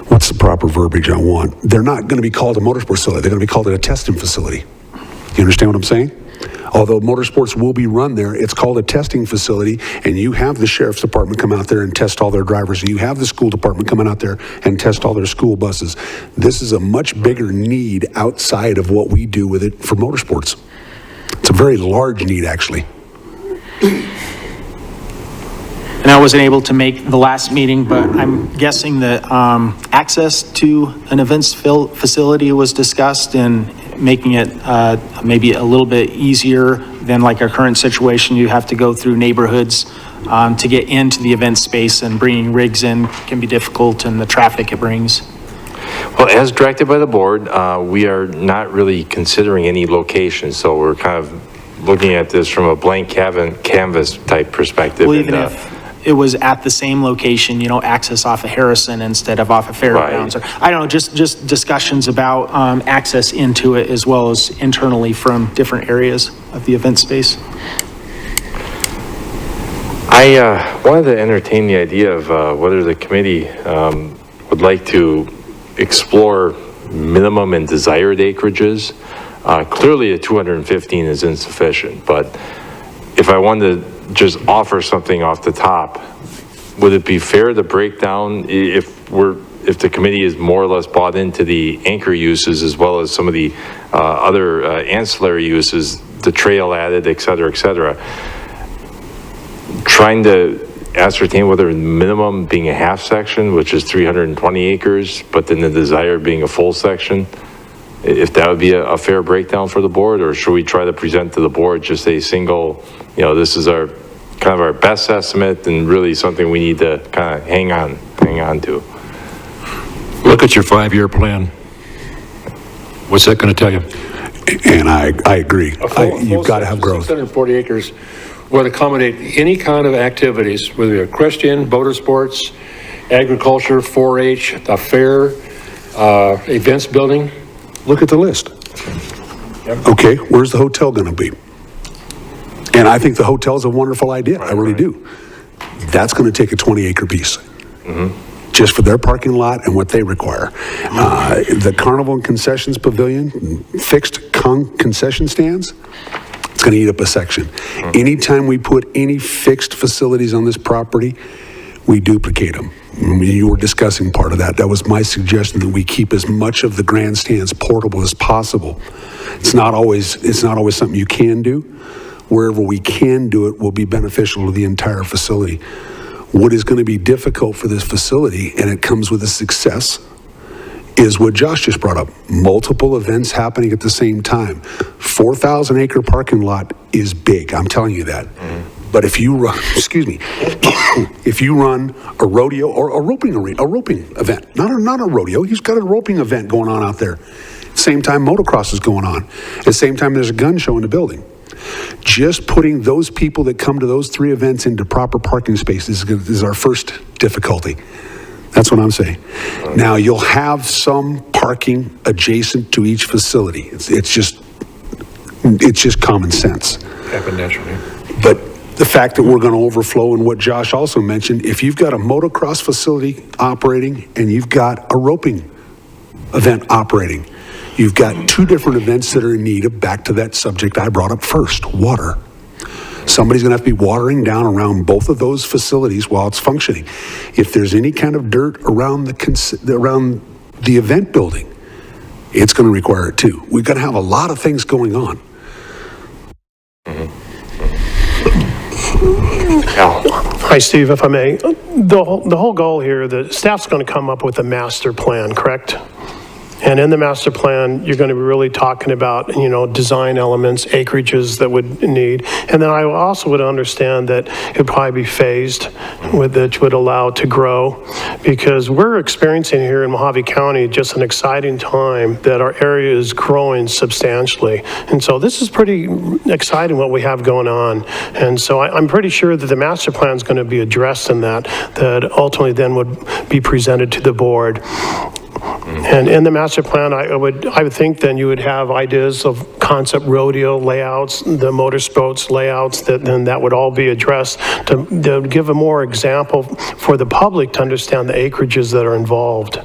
what's the proper verbiage I want? They're not going to be called a motorsports facility. They're going to be called a testing facility. You understand what I'm saying? Although motorsports will be run there, it's called a testing facility, and you have the sheriff's department come out there and test all their drivers. You have the school department coming out there and test all their school buses. This is a much bigger need outside of what we do with it for motorsports. It's a very large need, actually. And I wasn't able to make the last meeting, but I'm guessing that access to an events facility was discussed, and making it maybe a little bit easier than like our current situation. You have to go through neighborhoods to get into the event space, and bringing rigs in can be difficult, and the traffic it brings. Well, as directed by the board, we are not really considering any location, so we're kind of looking at this from a blank canvas type perspective. Well, even if it was at the same location, access off of Harrison instead of off of Fairgrounds. Right. Or, I don't know, just discussions about access into it as well as internally from different areas of the event space. I wanted to entertain the idea of whether the committee would like to explore minimum and desired acreages Clearly, a 215 is insufficient, but if I wanted to just offer something off the top, would it be fair to break down if the committee is more or less bought into the anchor uses as well as some of the other ancillary uses, the trail added, et cetera, trying to ascertain whether minimum being a half section, which is 320 acres, but then the desire being a full section, if that would be a fair breakdown for the board, or should we try to present to the board just a single, this is our kind of our best estimate and really something we need to kind of hang on to. Look at your 5-year plan. What's that going to tell you? And I agree. You've got to have growth. 640 acres would accommodate any kind of activities, whether you're equestrian, motorsports, agriculture, 4-H, a fair, events building. Look at the list. Yep. Okay, where's the hotel going to be? And I think the hotel's a wonderful idea. I really do. That's going to take a 20-acre piece. Just for their parking lot and what they require. The Carnival and Concessions Pavilion, fixed concession stands, it's going to eat up a section. Anytime we put any fixed facilities on this property, we duplicate them. You were discussing part of that. That was my suggestion, that we keep as much of the grandstands portable as possible. It's not always something you can do. Wherever we can do it will be beneficial to the entire facility. What is going to be difficult for this facility, and it comes with a success, is what Josh just brought up. Multiple events happening at the same time. 4,000 acre parking lot is big, I'm telling you that. But if you run, if you run a rodeo or a roping event, not a rodeo, you've got a roping event going on out there. Same time motocross is going on. At the same time there's a gun show in the building. Just putting those people that come to those 3 events into proper parking spaces is our first difficulty. That's what I'm saying. Now, you'll have some parking adjacent to each facility. It's just common sense. Happen naturally. But the fact that we're going to overflow, and what Josh also mentioned, if you've got a motocross facility operating and you've got a roping event operating, you've got 2 different events that are in need of, back to that subject I brought up first, water. Somebody's going to have to be watering down around both of those facilities while it's functioning. If there's any kind of dirt around the event building, it's going to require it too. We're going to have a lot of things going on. Hi, Steve, if I may. The whole goal here, the staff's going to come up with a master plan, correct? And in the master plan, you're going to be really talking about, design elements, acreages that would need. And then I also would understand that it'd probably be phased, which would allow it to grow, because we're experiencing here in Mojave County just an exciting time that our area is growing substantially. And so this is pretty exciting what we have going on. And so I'm pretty sure that the master plan is going to be addressed in that ultimately then would be presented to the board. And in the master plan, I would think then you would have ideas of concept rodeo layouts, the motorsports layouts, that would all be addressed to give a more example for the public to understand the acreages that are involved.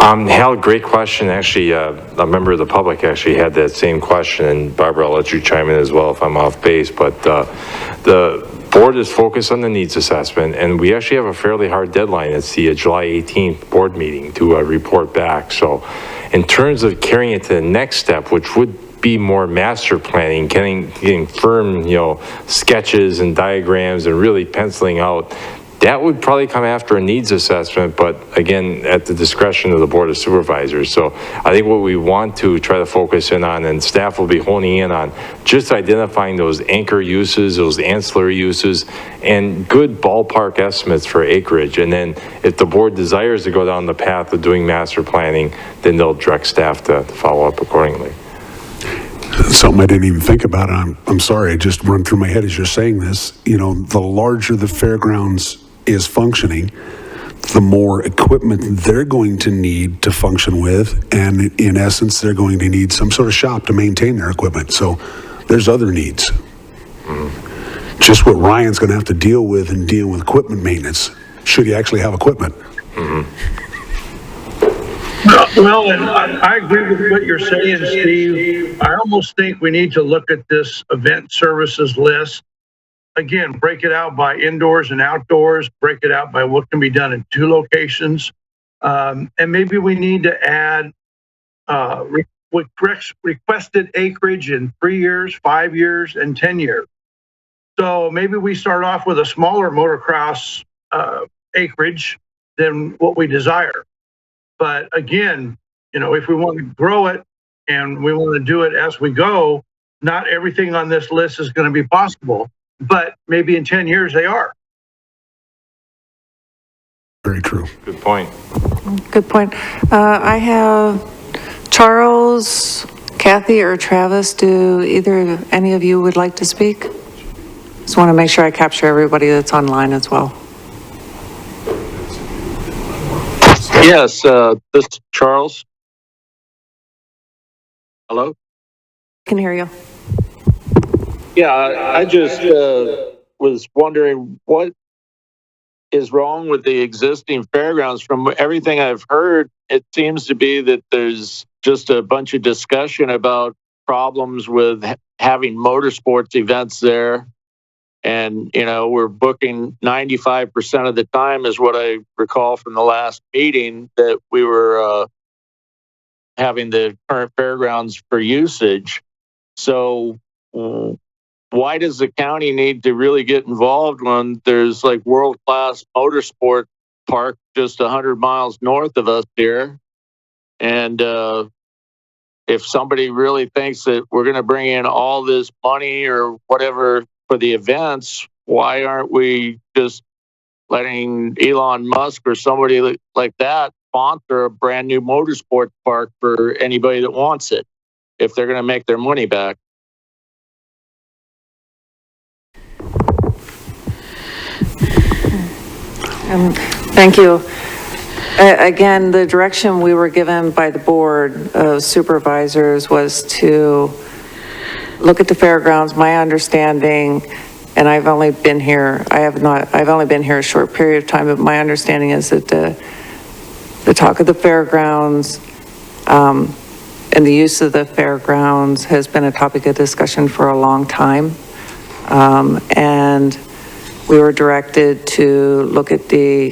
Hal, great question. Actually, a member of the public actually had that same question, and Barbara, I'll let you chime in as well if I'm off base, but the board is focused on the needs assessment, and we actually have a fairly hard deadline. It's the July 18th board meeting to report back. So in terms of carrying it to the next step, which would be more master planning, getting firm, sketches and diagrams and really penciling out, that would probably come after a needs assessment, but again, at the discretion of the Board of Supervisors. So I think what we want to try to focus in on, and staff will be honing in on, just identifying those anchor uses, those ancillary uses, and good ballpark estimates for acreage. And then if the board desires to go down the path of doing master planning, then they'll direct staff to follow up accordingly. Something I didn't even think about, and I'm sorry, it just run through my head as you're saying this. The larger the fairgrounds is functioning, the more equipment they're going to need to function with, and in essence, they're going to need some sort of shop to maintain their equipment. So there's other needs. Just what Ryan's going to have to deal with in dealing with equipment maintenance, should he actually have equipment. Well, and I agree with what you're saying, Steve. I almost think we need to look at this event services list. Again, break it out by indoors and outdoors, break it out by what can be done in 2 locations. And maybe we need to add requested acreage in 3 years, 5 years, and 10 years. So maybe we start off with a smaller motocross acreage than what we desire. But again, if we want to grow it and we want to do it as we go, not everything on this list is going to be possible, but maybe in 10 years they are. Very true. Good point. Good point. I have Charles, Kathy, or Travis. Do any of you would like to speak? Just want to make sure I capture everybody that's online as well. Yes, this is Charles. Hello? Can hear you. Yeah, I just was wondering what is wrong with the existing fairgrounds. From everything I've heard, it seems to be that there's just a bunch of discussion about problems with having motorsports events there. And, we're booking 95% of the time is what I recall from the last meeting that we were having the current fairgrounds for usage. So why does the county need to really get involved when there's like world-class motorsport park just 100 miles north of us here? And if somebody really thinks that we're going to bring in all this money or whatever for the events, why aren't we just letting Elon Musk or somebody like that sponsor a brand new motorsports park for anybody that wants it, if they're going to make their money back? Thank you. Again, the direction we were given by the board of supervisors was to look at the fairgrounds. My understanding, and I've only been here a short period of time, but my understanding is that the talk of the fairgrounds and the use of the fairgrounds has been a topic of discussion for a long time. And we were directed to look at the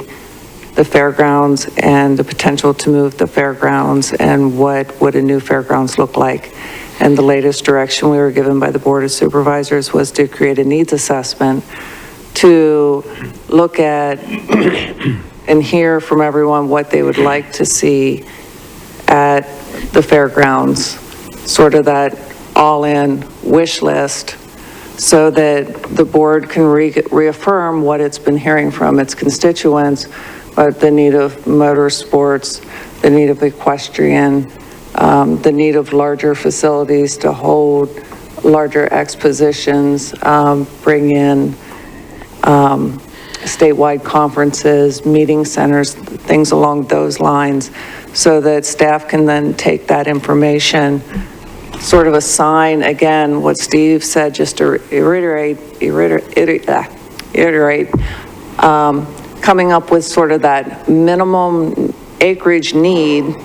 fairgrounds and the potential to move the fairgrounds and what would a new fairgrounds look like. And the latest direction we were given by the Board of Supervisors was to create a needs assessment to look at and hear from everyone what they would like to see at the fairgrounds, sort of that all-in wish list, so that the board can reaffirm what it's been hearing from its constituents about the need of motorsports, the need of equestrian, the need of larger facilities to hold larger expositions, bring in statewide conferences, meeting centers, things along those lines, so that staff can then take that information, sort of assign, again, what Steve said, just to reiterate, coming up with sort of that minimum acreage need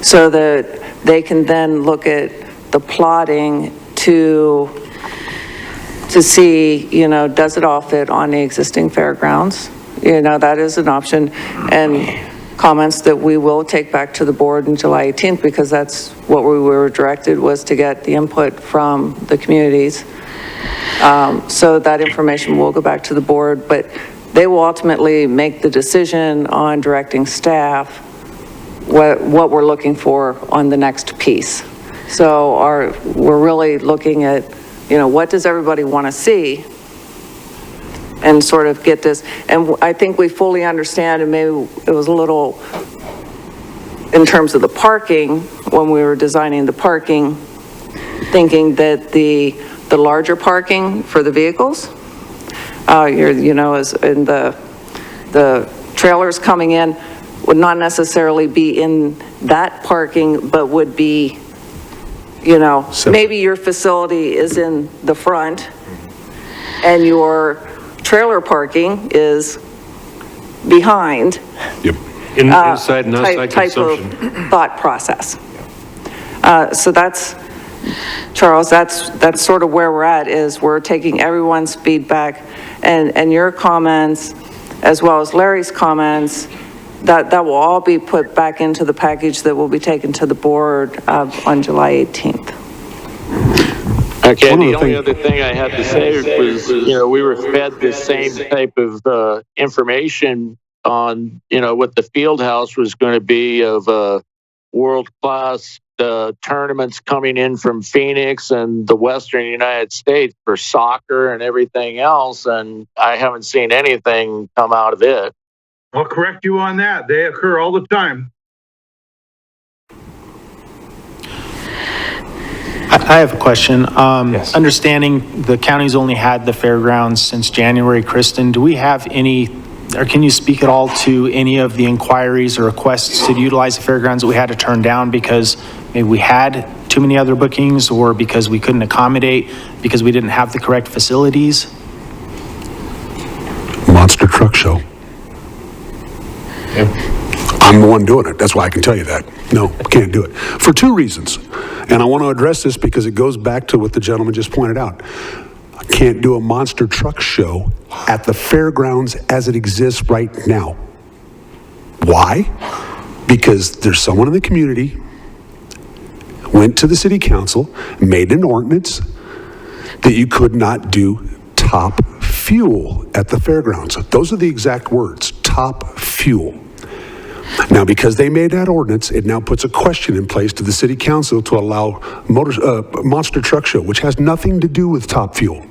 so that they can then look at the plotting to see, does it all fit on the existing fairgrounds? That is an option. And comments that we will take back to the board on July 18th, because that's what we were directed, was to get the input from the communities. So that information will go back to the board, but they will ultimately make the decision on directing staff what we're looking for on the next piece. So we're really looking at, what does everybody want to see, and sort of get this. And I think we fully understand, and maybe it was a little, in terms of the parking, when we were designing the parking, thinking that the larger parking for the vehicles, as in the trailers coming in, would not necessarily be in that parking, but would be, maybe your facility is in the front and your trailer parking is behind. Yep. Inside and outside type of consumption. thought process. So that's, Charles, that's sort of where we're at, is we're taking everyone's feedback and your comments, as well as Larry's comments, that will all be put back into the package that will be taken to the board on July 18th. Okay, the only other thing I had to say was, we were fed the same type of information on, what the field house was going to be of world-class tournaments coming in from Phoenix and the Western United States for soccer and everything else, and I haven't seen anything come out of it. I'll correct you on that. They occur all the time. I have a question. Yes. Understanding the county's only had the fairgrounds since January, Kristen, do we have any, or can you speak at all to any of the inquiries or requests to utilize the fairgrounds that we had to turn down because maybe we had too many other bookings or because we couldn't accommodate, because we didn't have the correct facilities? Monster truck show. I'm the one doing it. That's why I can tell you that. No, can't do it. For two reasons. And I want to address this because it goes back to what the gentleman just pointed out. I can't do a monster truck show at the fairgrounds as it exists right now. Why? Because there's someone in the community went to the city council, made an ordinance that you could not do top fuel at the fairgrounds. Those are the exact words, top fuel. Now, because they made that ordinance, it now puts a question in place to the city council to allow monster truck show, which has nothing to do with top fuel.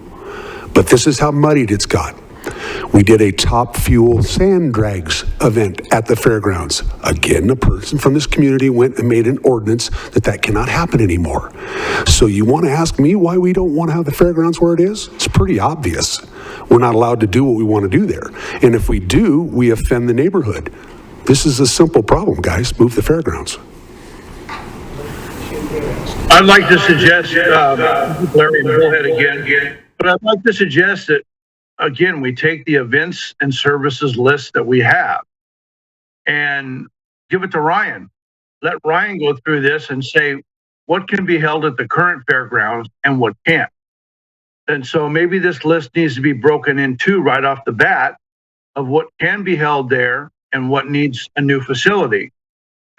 But this is how muddied it's got. We did a top fuel sand drags event at the fairgrounds. Again, a person from this community went and made an ordinance that cannot happen anymore. So you want to ask me why we don't want to have the fairgrounds where it is? It's pretty obvious. We're not allowed to do what we want to do there. And if we do, we offend the neighborhood. This is a simple problem, guys. Move the fairgrounds. I'd like to suggest, Larry, bullhead again, but I'd like to suggest that, again, we take the events and services list that we have and give it to Ryan. Let Ryan go through this and say what can be held at the current fairgrounds and what can't. And so maybe this list needs to be broken in two right off the bat of what can be held there and what needs a new facility.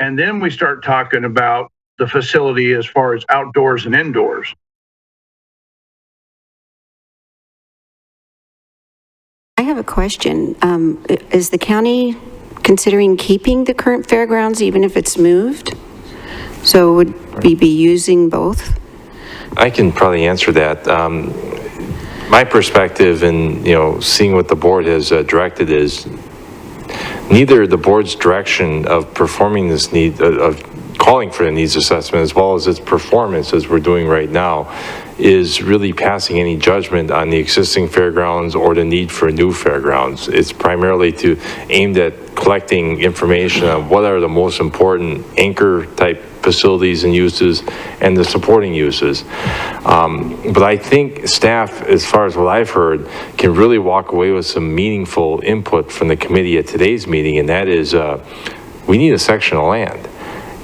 And then we start talking about the facility as far as outdoors and indoors. I have a question. Is the county considering keeping the current fairgrounds even if it's moved? So would we be using both? I can probably answer that. My perspective and, seeing what the board has directed is neither the board's direction of performing this need, of calling for a needs assessment, as well as its performance as we're doing right now, is really passing any judgment on the existing fairgrounds or the need for new fairgrounds. It's primarily aimed at collecting information on what are the most important anchor type facilities and uses and the supporting uses. But I think staff, as far as what I've heard, can really walk away with some meaningful input from the committee at today's meeting, and that is we need a section of land.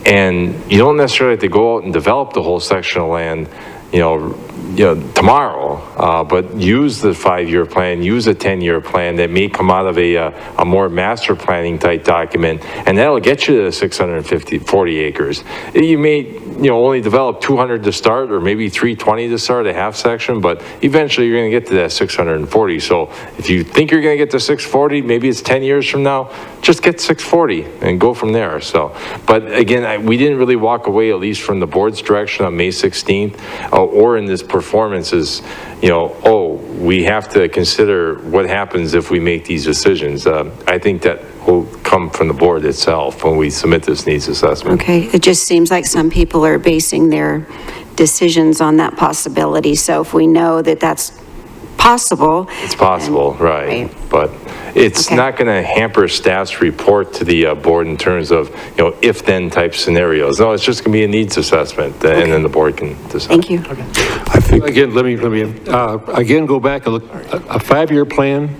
And you don't necessarily have to go out and develop the whole section of land, tomorrow, but use the 5-year plan, use a 10-year plan that may come out of a more master planning type document, and that'll get you to 40 acres. You may, only develop 200 to start, or maybe 320 to start, a half section, but eventually you're going to get to that 640. So if you think you're going to get to 640, maybe it's 10 years from now, just get 640 and go from there. So, but again, we didn't really walk away, at least from the board's direction on May 16th, or in this performance is, we have to consider what happens if we make these decisions. I think that will come from the board itself when we submit this needs assessment. Okay, it just seems like some people are basing their decisions on that possibility. So if we know that that's possible. It's possible, right. But it's Okay. not going to hamper staff's report to the board in terms of, if-then type scenarios. No, it's just going to be a needs assessment, and then the board can decide. Thank you. I think Again, let me again go back and look. A 5-year plan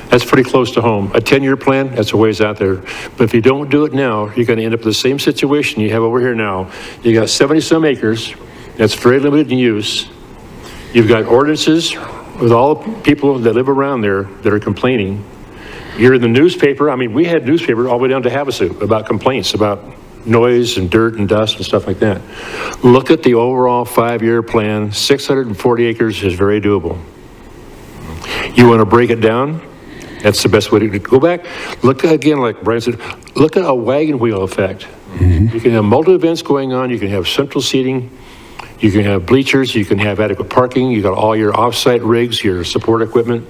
That's pretty close to home. A 10-year plan, that's a ways out there. But if you don't do it now, you're going to end up in the same situation you have over here now. You got 70-some acres, that's very limited in use. You've got ordinances with all the people that live around there that are complaining. You're in the newspaper, I mean, we had newspaper all the way down to Havasu about complaints about noise and dirt and dust and stuff like that. Look at the overall 5-year plan. 640 acres is very doable. You want to break it down? That's the best way to go back. Look again, like Brian said, look at a wagon wheel effect. You can have multiple events going on. You can have central seating. You can have bleachers. You can have adequate parking. You got all your off-site rigs, your support equipment.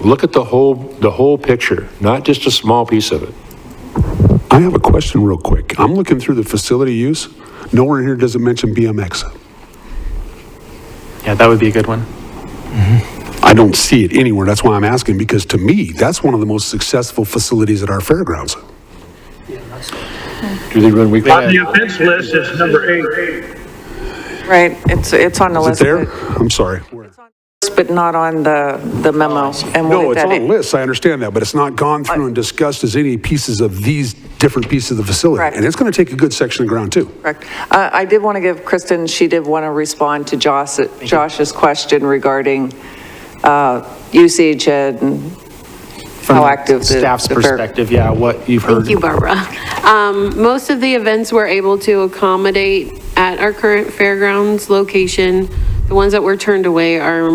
Look at the whole picture, not just a small piece of it. I have a question real quick. I'm looking through the facility use. Nowhere in here does it mention BMX. Yeah, that would be a good one. I don't see it anywhere. That's why I'm asking, because to me, that's one of the most successful facilities at our fairgrounds. Do they run weekly? On the events list, it's number 8. Right, it's on the Is it list. there? I'm sorry. But not on the memo. And we'll No, get it's that on in. the list, I understand that, but it's not gone through and discussed as any pieces of these different pieces of the facility. Correct. And it's going to take a good section of ground, too. Correct. I did want to give Kristen, she did want to respond to Josh's question regarding usage and how active the Staff's the fair- perspective, yeah, what you've heard. Thank you, Barbara. Most of the events we're able to accommodate at our current fairgrounds location. The ones that were turned away are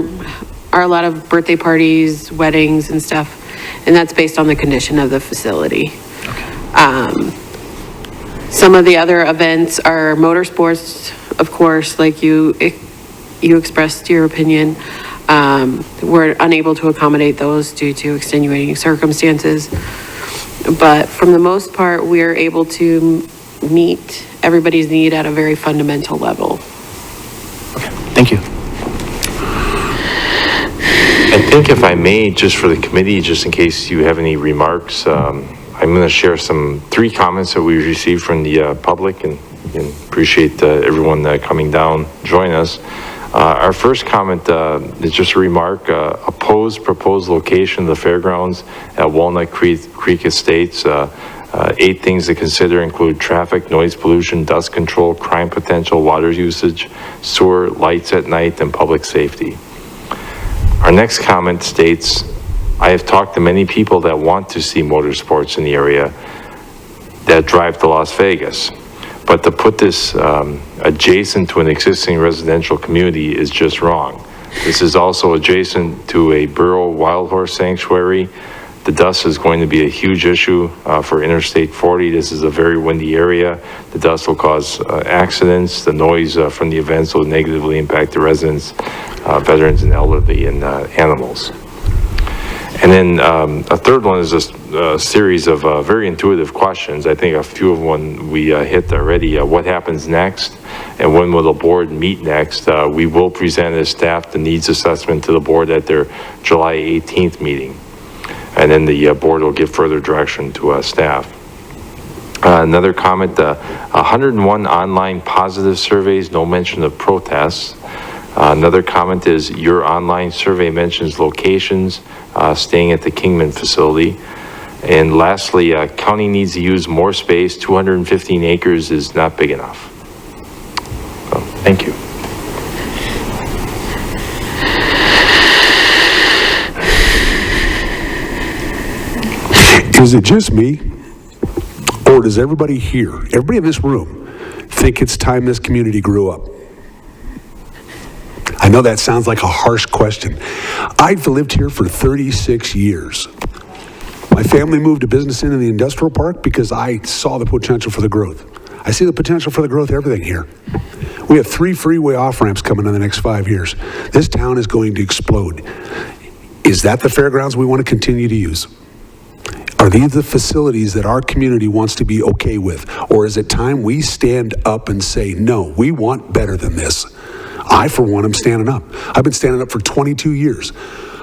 a lot of birthday parties, weddings and stuff, and that's based on the condition of the facility. Some of the other events are motorsports, of course, like you expressed your opinion. We're unable to accommodate those due to extenuating circumstances. But from the most part, we're able to meet everybody's need at a very fundamental level. Thank you. I think if I may, just for the committee, just in case you have any remarks, I'm going to share 3 comments that we received from the public, and appreciate everyone coming down, join us. Our first comment is just a remark, proposed location of the fairgrounds at Walnut Creek Estates. 8 things to consider include traffic, noise pollution, dust control, crime potential, water usage, sewer, lights at night, and public safety. Our next comment states, I have talked to many people that want to see motorsports in the area that drive to Las Vegas. But to put this adjacent to an existing residential community is just wrong. This is also adjacent to a borough wild horse sanctuary. The dust is going to be a huge issue for Interstate 40. This is a very windy area. The dust will cause accidents. The noise from the events will negatively impact the residents, veterans and elderly, and animals. And then a third one is a series of very intuitive questions. I think a few of them we hit already. What happens next? And when will the board meet next? We will present as staff the needs assessment to the board at their July 18th meeting. And then the board will give further direction to staff. Another comment, 101 online positive surveys, no mention of protests. Another comment is your online survey mentions locations, staying at the Kingman facility. And lastly, county needs to use more space. 215 acres is not big enough. So, thank you. Is it just me, or does everybody here, everybody in this room, think it's time this community grew up? I know that sounds like a harsh question. I've lived here for 36 years. My family moved a business into the industrial park because I saw the potential for the growth. I see the potential for the growth of everything here. We have 3 freeway off-ramps coming in the next 5 years. This town is going to explode. Is that the fairgrounds we want to continue to use? Are these the facilities that our community wants to be okay with? Or is it time we stand up and say, no, we want better than this? I, for one, am standing up. I've been standing up for 22 years.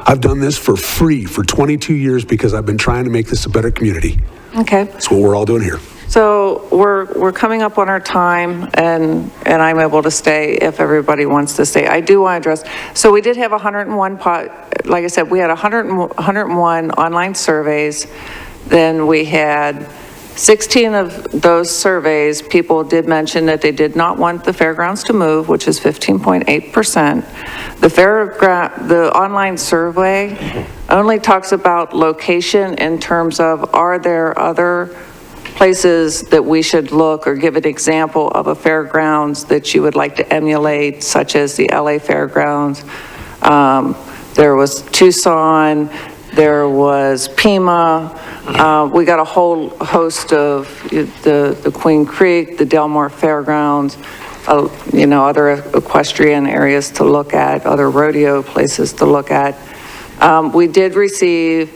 I've done this for free for 22 years because I've been trying to make this a better community. Okay. That's what we're all doing here. So we're coming up on our time, and I'm able to stay if everybody wants to stay. I do want to address, so we did have 101, like I said, we had 101 online surveys. Then we had 16 of those surveys, people did mention that they did not want the fairgrounds to move, which is 15.8%. The online survey only talks about location in terms of, are there other places that we should look, or give an example of a fairgrounds that you would like to emulate, such as the LA Fairgrounds. There was Tucson, there was Pima. We got a whole host of the Queen Creek, the Del Mar Fairgrounds, other equestrian areas to look at, other rodeo places to look at. We did receive,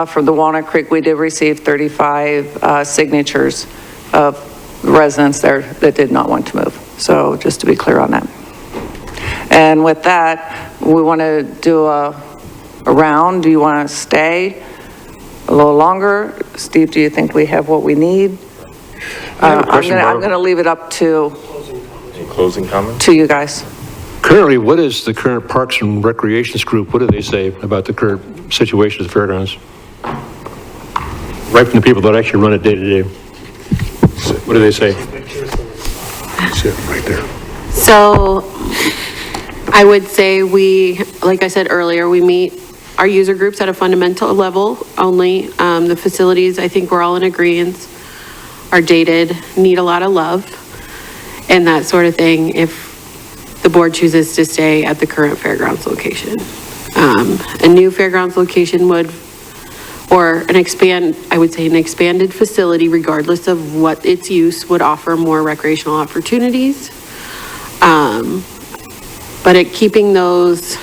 from the Walnut Creek, we did receive 35 signatures of residents there that did not want to move. So just to be clear on that. And with that, we want to do a round. Do you want to stay a little longer? Steve, do you think we have what we need? I'm going to leave it up to Closing comments? to you guys. Currently, what is the current Parks and Recreations group, what do they say about the current situation at the fairgrounds? Right from the people that actually run it day to day. What do they say? Sit right there. So I would say like I said earlier, we meet our user groups at a fundamental level only. The facilities, I think we're all in agreement, are dated, need a lot of love, and that sort of thing if the board chooses to stay at the current fairgrounds location. A new fairgrounds location or I would say an expanded facility, regardless of what its use, would offer more recreational opportunities. But at keeping those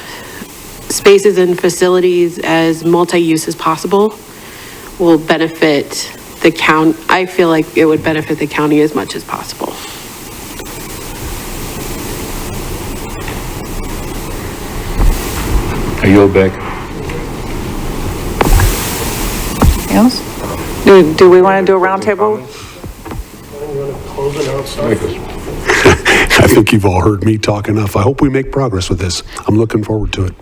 spaces and facilities as multi-use as possible will benefit the county. I feel like it would benefit the county as much as possible. I yield back. Anything else? Do we want to do a roundtable? I think you've all heard me talk enough. I hope we make progress with this. I'm looking forward to it.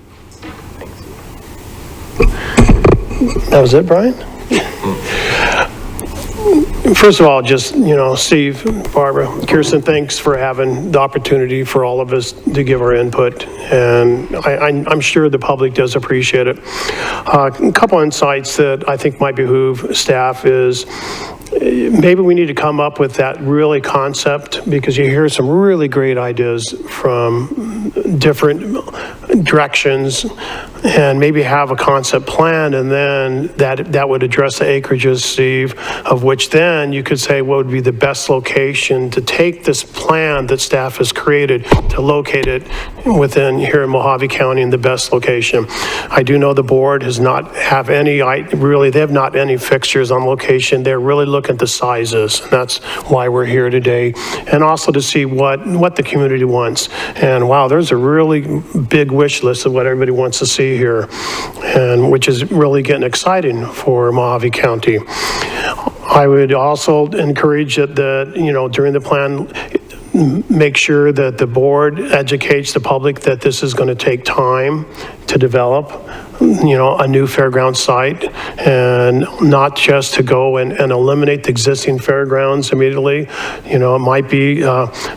That was it, Brian? First of all, just, Steve, Barbara, Kirsten, thanks for having the opportunity for all of us to give our input. And I'm sure the public does appreciate it. A couple insights that I think might behoove staff is maybe we need to come up with that really concept, because you hear some really great ideas from different directions, and maybe have a concept plan, and then that would address the acreages, Steve, of which then you could say what would be the best location to take this plan that staff has created to locate it within here in Mojave County in the best location. I do know the board has not have any, they have not any fixtures on location. They're really looking at the sizes, and that's why we're here today. And also to see what the community wants. And wow, there's a really big wish list of what everybody wants to see here, and which is really getting exciting for Mojave County. I would also encourage that during the plan, make sure that the board educates the public that this is going to take time to develop, a new fairground site, and not just to go and eliminate the existing fairgrounds immediately. It might be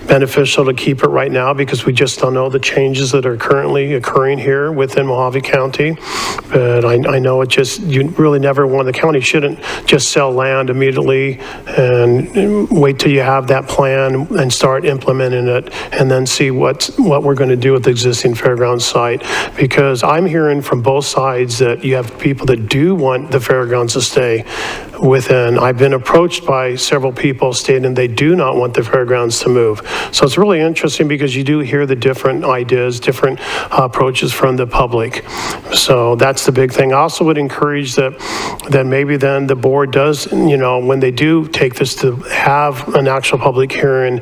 beneficial to keep it right now, because we just don't know the changes that are currently occurring here within Mojave County. But I know you really never want, the county shouldn't just sell land immediately and wait till you have that plan and start implementing it, and then see what we're going to do with the existing fairground site. Because I'm hearing from both sides that you have people that do want the fairgrounds to stay within. I've been approached by several people stating they do not want the fairgrounds to move. So it's really interesting, because you do hear the different ideas, different approaches from the public. So that's the big thing. I also would encourage that maybe then the board does, when they do take this, to have an actual public hearing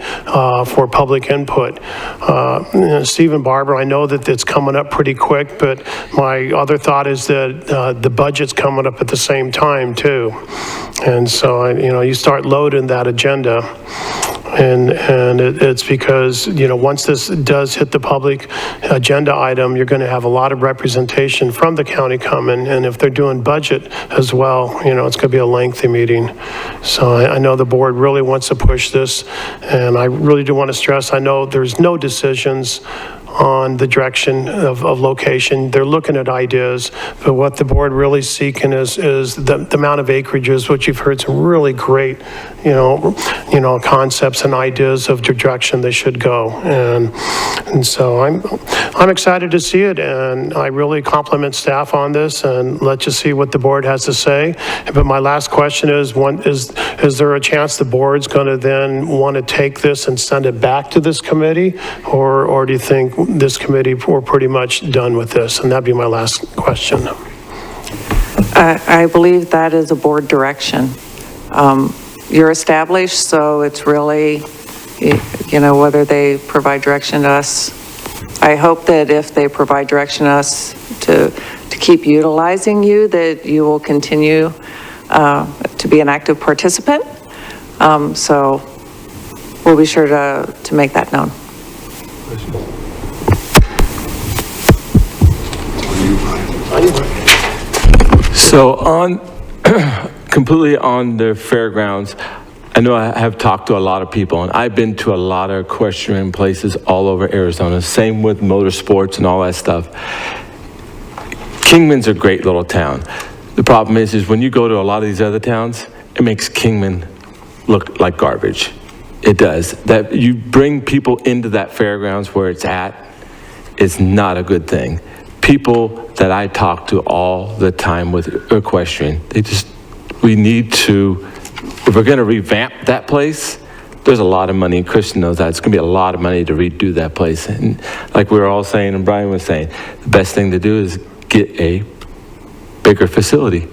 for public input. Steve and Barbara, I know that it's coming up pretty quick, but my other thought is that the budget's coming up at the same time too. And so, you start loading that agenda. And it's because, once this does hit the public agenda item, you're going to have a lot of representation from the county coming. And if they're doing budget as well, it's going to be a lengthy meeting. So I know the board really wants to push this. And I really do want to stress, I know there's no decisions on the direction of location. They're looking at ideas, but what the board really is seeking is the amount of acreages, which you've heard some really great, concepts and ideas of the direction they should go. And so I'm excited to see it, and I really compliment staff on this, and let's just see what the board has to say. But my last question is there a chance the board's going to then want to take this and send it back to this committee, or do you think this committee, we're pretty much done with this? And that'd be my last question. I believe that is a board direction. You're established, so it's really, whether they provide direction to us. I hope that if they provide direction to us to keep utilizing you, that you will continue to be an active participant. So we'll be sure to make that known. So completely on the fairgrounds, I know I have talked to a lot of people, and I've been to a lot of equestrian places all over Arizona, same with motorsports and all that stuff. Kingman's a great little town. The problem is when you go to a lot of these other towns, it makes Kingman look like garbage. It does. That you bring people into that fairgrounds where it's at is not a good thing. People that I talk to all the time with equestrian, we need to, if we're going to revamp that place, there's a lot of money, and Christian knows that. It's going to be a lot of money to redo that place. And like we were all saying, and Brian was saying, the best thing to do is get a bigger facility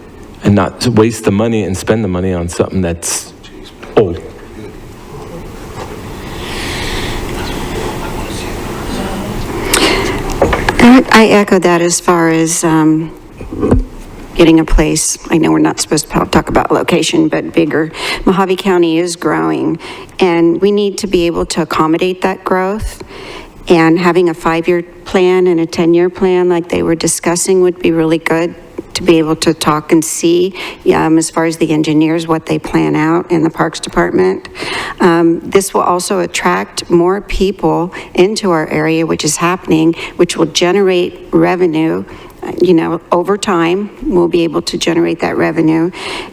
and not waste the money and spend the money on something that's old. I echo that as far as getting a place. I know we're not supposed to talk about location, but bigger. Mojave County is growing, and we need to be able to accommodate that growth. And having a 5-year plan and a 10-year plan like they were discussing would be really good to be able to talk and see, as far as the engineers, what they plan out in the Parks Department. This will also attract more people into our area, which is happening, which will generate revenue. Over time, we'll be able to generate that revenue.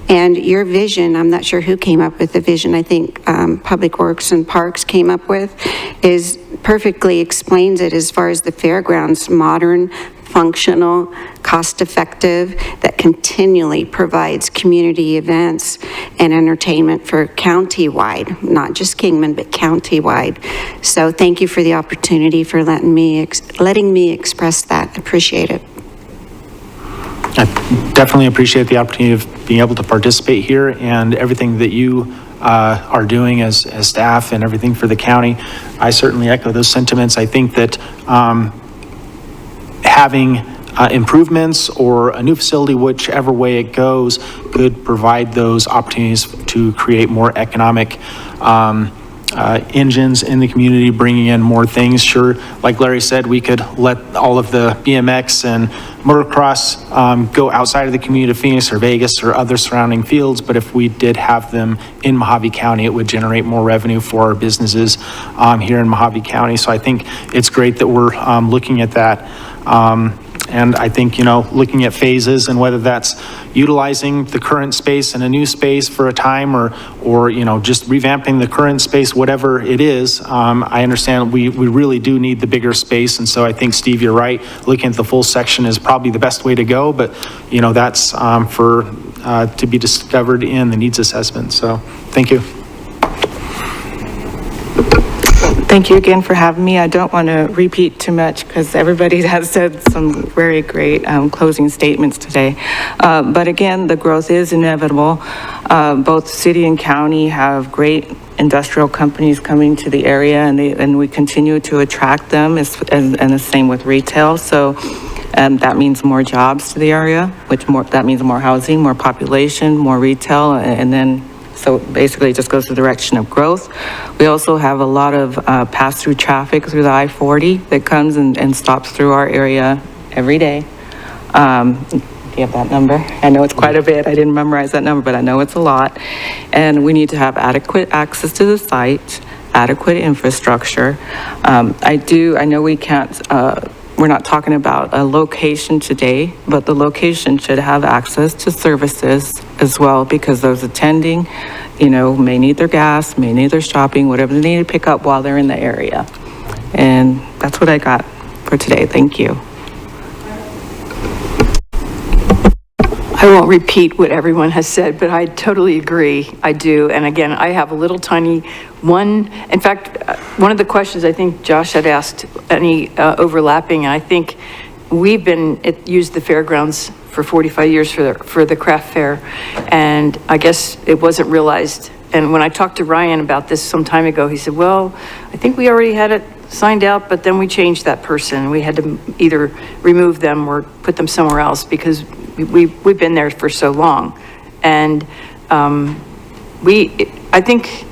And your vision, I'm not sure who came up with the vision, I think Public Works and Parks came up with, is perfectly explains it as far as the fairgrounds, modern, functional, cost-effective, that continually provides community events and entertainment for county-wide, not just Kingman, but county-wide. So thank you for the opportunity for letting me express that. Appreciate it. I definitely appreciate the opportunity of being able to participate here and everything that you are doing as staff and everything for the county. I certainly echo those sentiments. I think that having improvements or a new facility, whichever way it goes, could provide those opportunities to create more economic engines in the community, bringing in more things. Sure, like Larry said, we could let all of the BMX and motocross go outside of the community of Phoenix or Vegas or other surrounding fields, but if we did have them in Mojave County, it would generate more revenue for our businesses here in Mojave County. So I think it's great that we're looking at that. And I think, looking at phases and whether that's utilizing the current space in a new space for a time or just revamping the current space, whatever it is, I understand we really do need the bigger space. And so I think, Steve, you're right. Looking at the full section is probably the best way to go. But, that's to be discovered in the needs assessment. So thank you. Thank you again for having me. I don't want to repeat too much because everybody has said some very great closing statements today. But again, the growth is inevitable. Both city and county have great industrial companies coming to the area, and we continue to attract them, and the same with retail. So and that means more jobs to the area, that means more housing, more population, more retail, and then, so basically it just goes the direction of growth. We also have a lot of pass-through traffic through the I-40 that comes and stops through our area every day. Do you have that number? I know it's quite a bit. I didn't memorize that number, but I know it's a lot. And we need to have adequate access to the site, adequate infrastructure. I know we can't, we're not talking about a location today, but the location should have access to services as well, because those attending, may need their gas, may need their shopping, whatever they need to pick up while they're in the area. And that's what I got for today. Thank you. I won't repeat what everyone has said, but I totally agree. I do. And again, I have a little tiny one. In fact, one of the questions I think Josh had asked, any overlapping, and I think we've used the fairgrounds for 45 years for the craft fair. And I guess it wasn't realized. And when I talked to Ryan about this some time ago, he said, well, I think we already had it signed out, but then we changed that person. We had to either remove them or put them somewhere else because we've been there for so long. And I think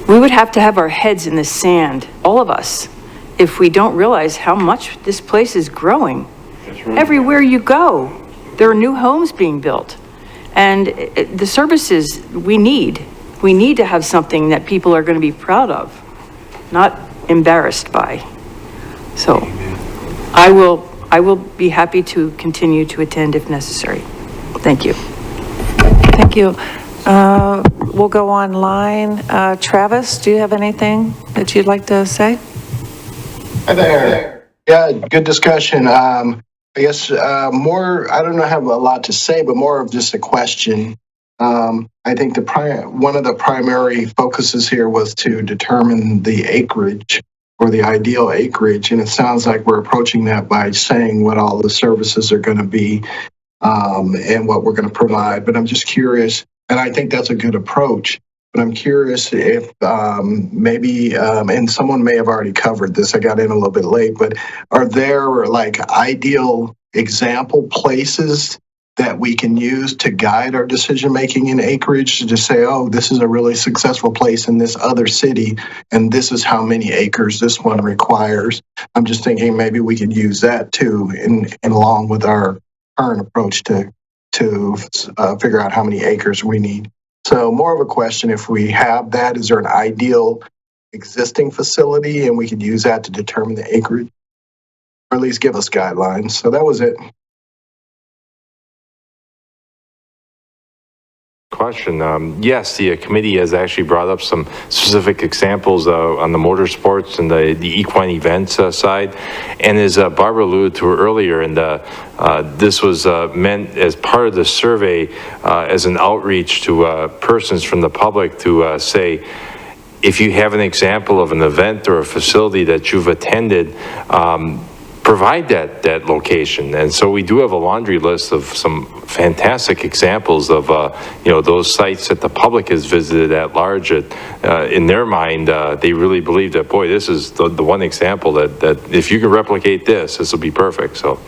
we would have to have our heads in the sand, all of us, if we don't realize how much this place is growing. Everywhere you go, there are new homes being built. And the services we need to have something that people are going to be proud of, not embarrassed by. So I will be happy to continue to attend if necessary. Thank you. Thank you. We'll go online. Travis, do you have anything that you'd like to say? Hi there. Yeah, good discussion. I guess more, I don't have a lot to say, but more of just a question. I think one of the primary focuses here was to determine the acreage or the ideal acreage, and it sounds like we're approaching that by saying what all the services are going to be and what we're going to provide. But I'm just curious, and I think that's a good approach, but I'm curious if maybe, and someone may have already covered this, I got in a little bit late, but are there like ideal example places that we can use to guide our decision-making in acreage, to just say, oh, this is a really successful place in this other city, and this is how many acres this one requires. I'm just thinking maybe we could use that too, and along with our current approach to figure out how many acres we need. So more of a question, if we have that, is there an ideal existing facility, and we could use that to determine the acreage, or at least give us guidelines. So that was it. Question. Yes, the committee has actually brought up some specific examples on the motorsports and the equine events side. And as Barbara alluded to earlier, and this was meant as part of the survey as an outreach to persons from the public to say, if you have an example of an event or a facility that you've attended, provide that location. And so we do have a laundry list of some fantastic examples of those sites that the public has visited at large. In their mind, they really believe that, boy, this is the one example that if you can replicate this will be perfect. So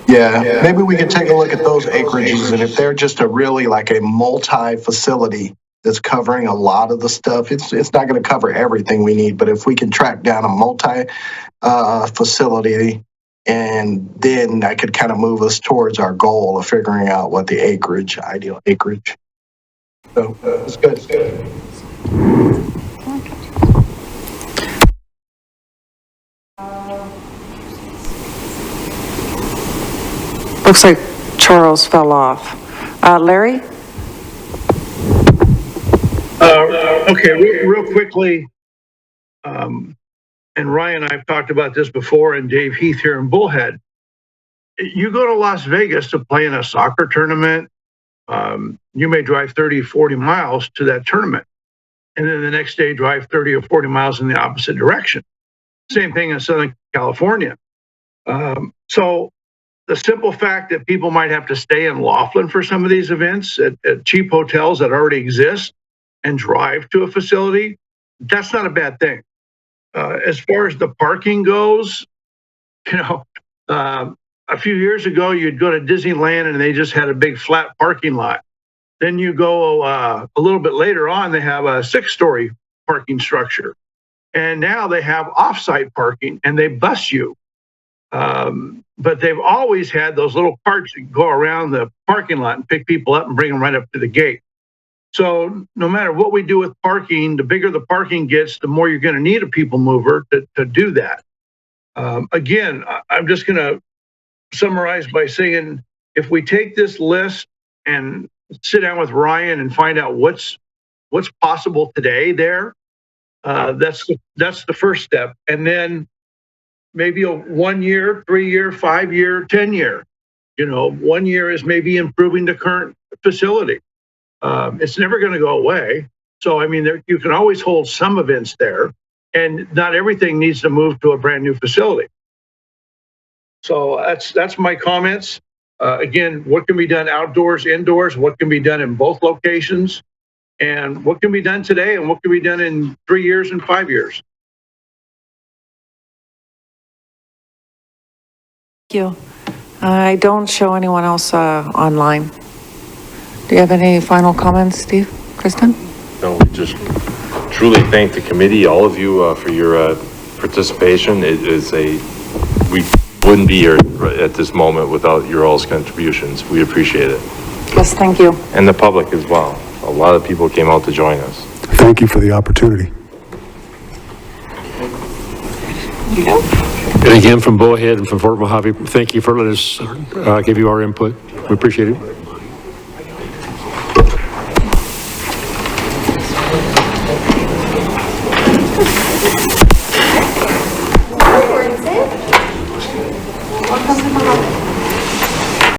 yeah, maybe we could take a look at those acreages, and if they're just a really like a multi-facility that's covering a lot of the stuff, it's not going to cover everything we need, but if we can track down a multi-facility, and then that could kind of move us towards our goal of figuring out what the ideal acreage. So it's good. It's good. Looks like Charles fell off. Larry? Okay, real quickly, and Ryan and I've talked about this before, and Dave Heath here in Bullhead. You go to Las Vegas to play in a soccer tournament, you may drive 30, 40 miles to that tournament, and then the next day drive 30 or 40 miles in the opposite direction. Same thing in Southern California. So the simple fact that people might have to stay in Laughlin for some of these events at cheap hotels that already exist and drive to a facility, that's not a bad thing. As far as the parking goes, a few years ago, you'd go to Disneyland and they just had a big flat parking lot. Then you go a little bit later on, they have a 6-story parking structure. And now they have off-site parking and they bus you. But they've always had those little carts that go around the parking lot and pick people up and bring them right up to the gate. So no matter what we do with parking, the bigger the parking gets, the more you're going to need a people mover to do that. Again, I'm just going to summarize by saying, if we take this list and sit down with Ryan and find out what's possible today there, that's the first step. And then maybe a 1 year, 3 year, 5 year, 10 year. 1 year is maybe improving the current facility. It's never going to go away. So, I mean, you can always hold some events there, and not everything needs to move to a brand new facility. So that's my comments. Again, what can be done outdoors, indoors, what can be done in both locations, and what can be done today and what can be done in 3 years and 5 years. Thank you. I don't show anyone else online. Do you have any final comments, Steve? Kristen? No, we just truly thank the committee, all of you, for your participation. We wouldn't be here at this moment without your all's contributions. We appreciate it. Yes, thank you. And the public as well. A lot of people came out to join us. Thank you for the opportunity. And again, from Bullhead and from Fort Mojave, thank you for letting us give you our input. We appreciate it.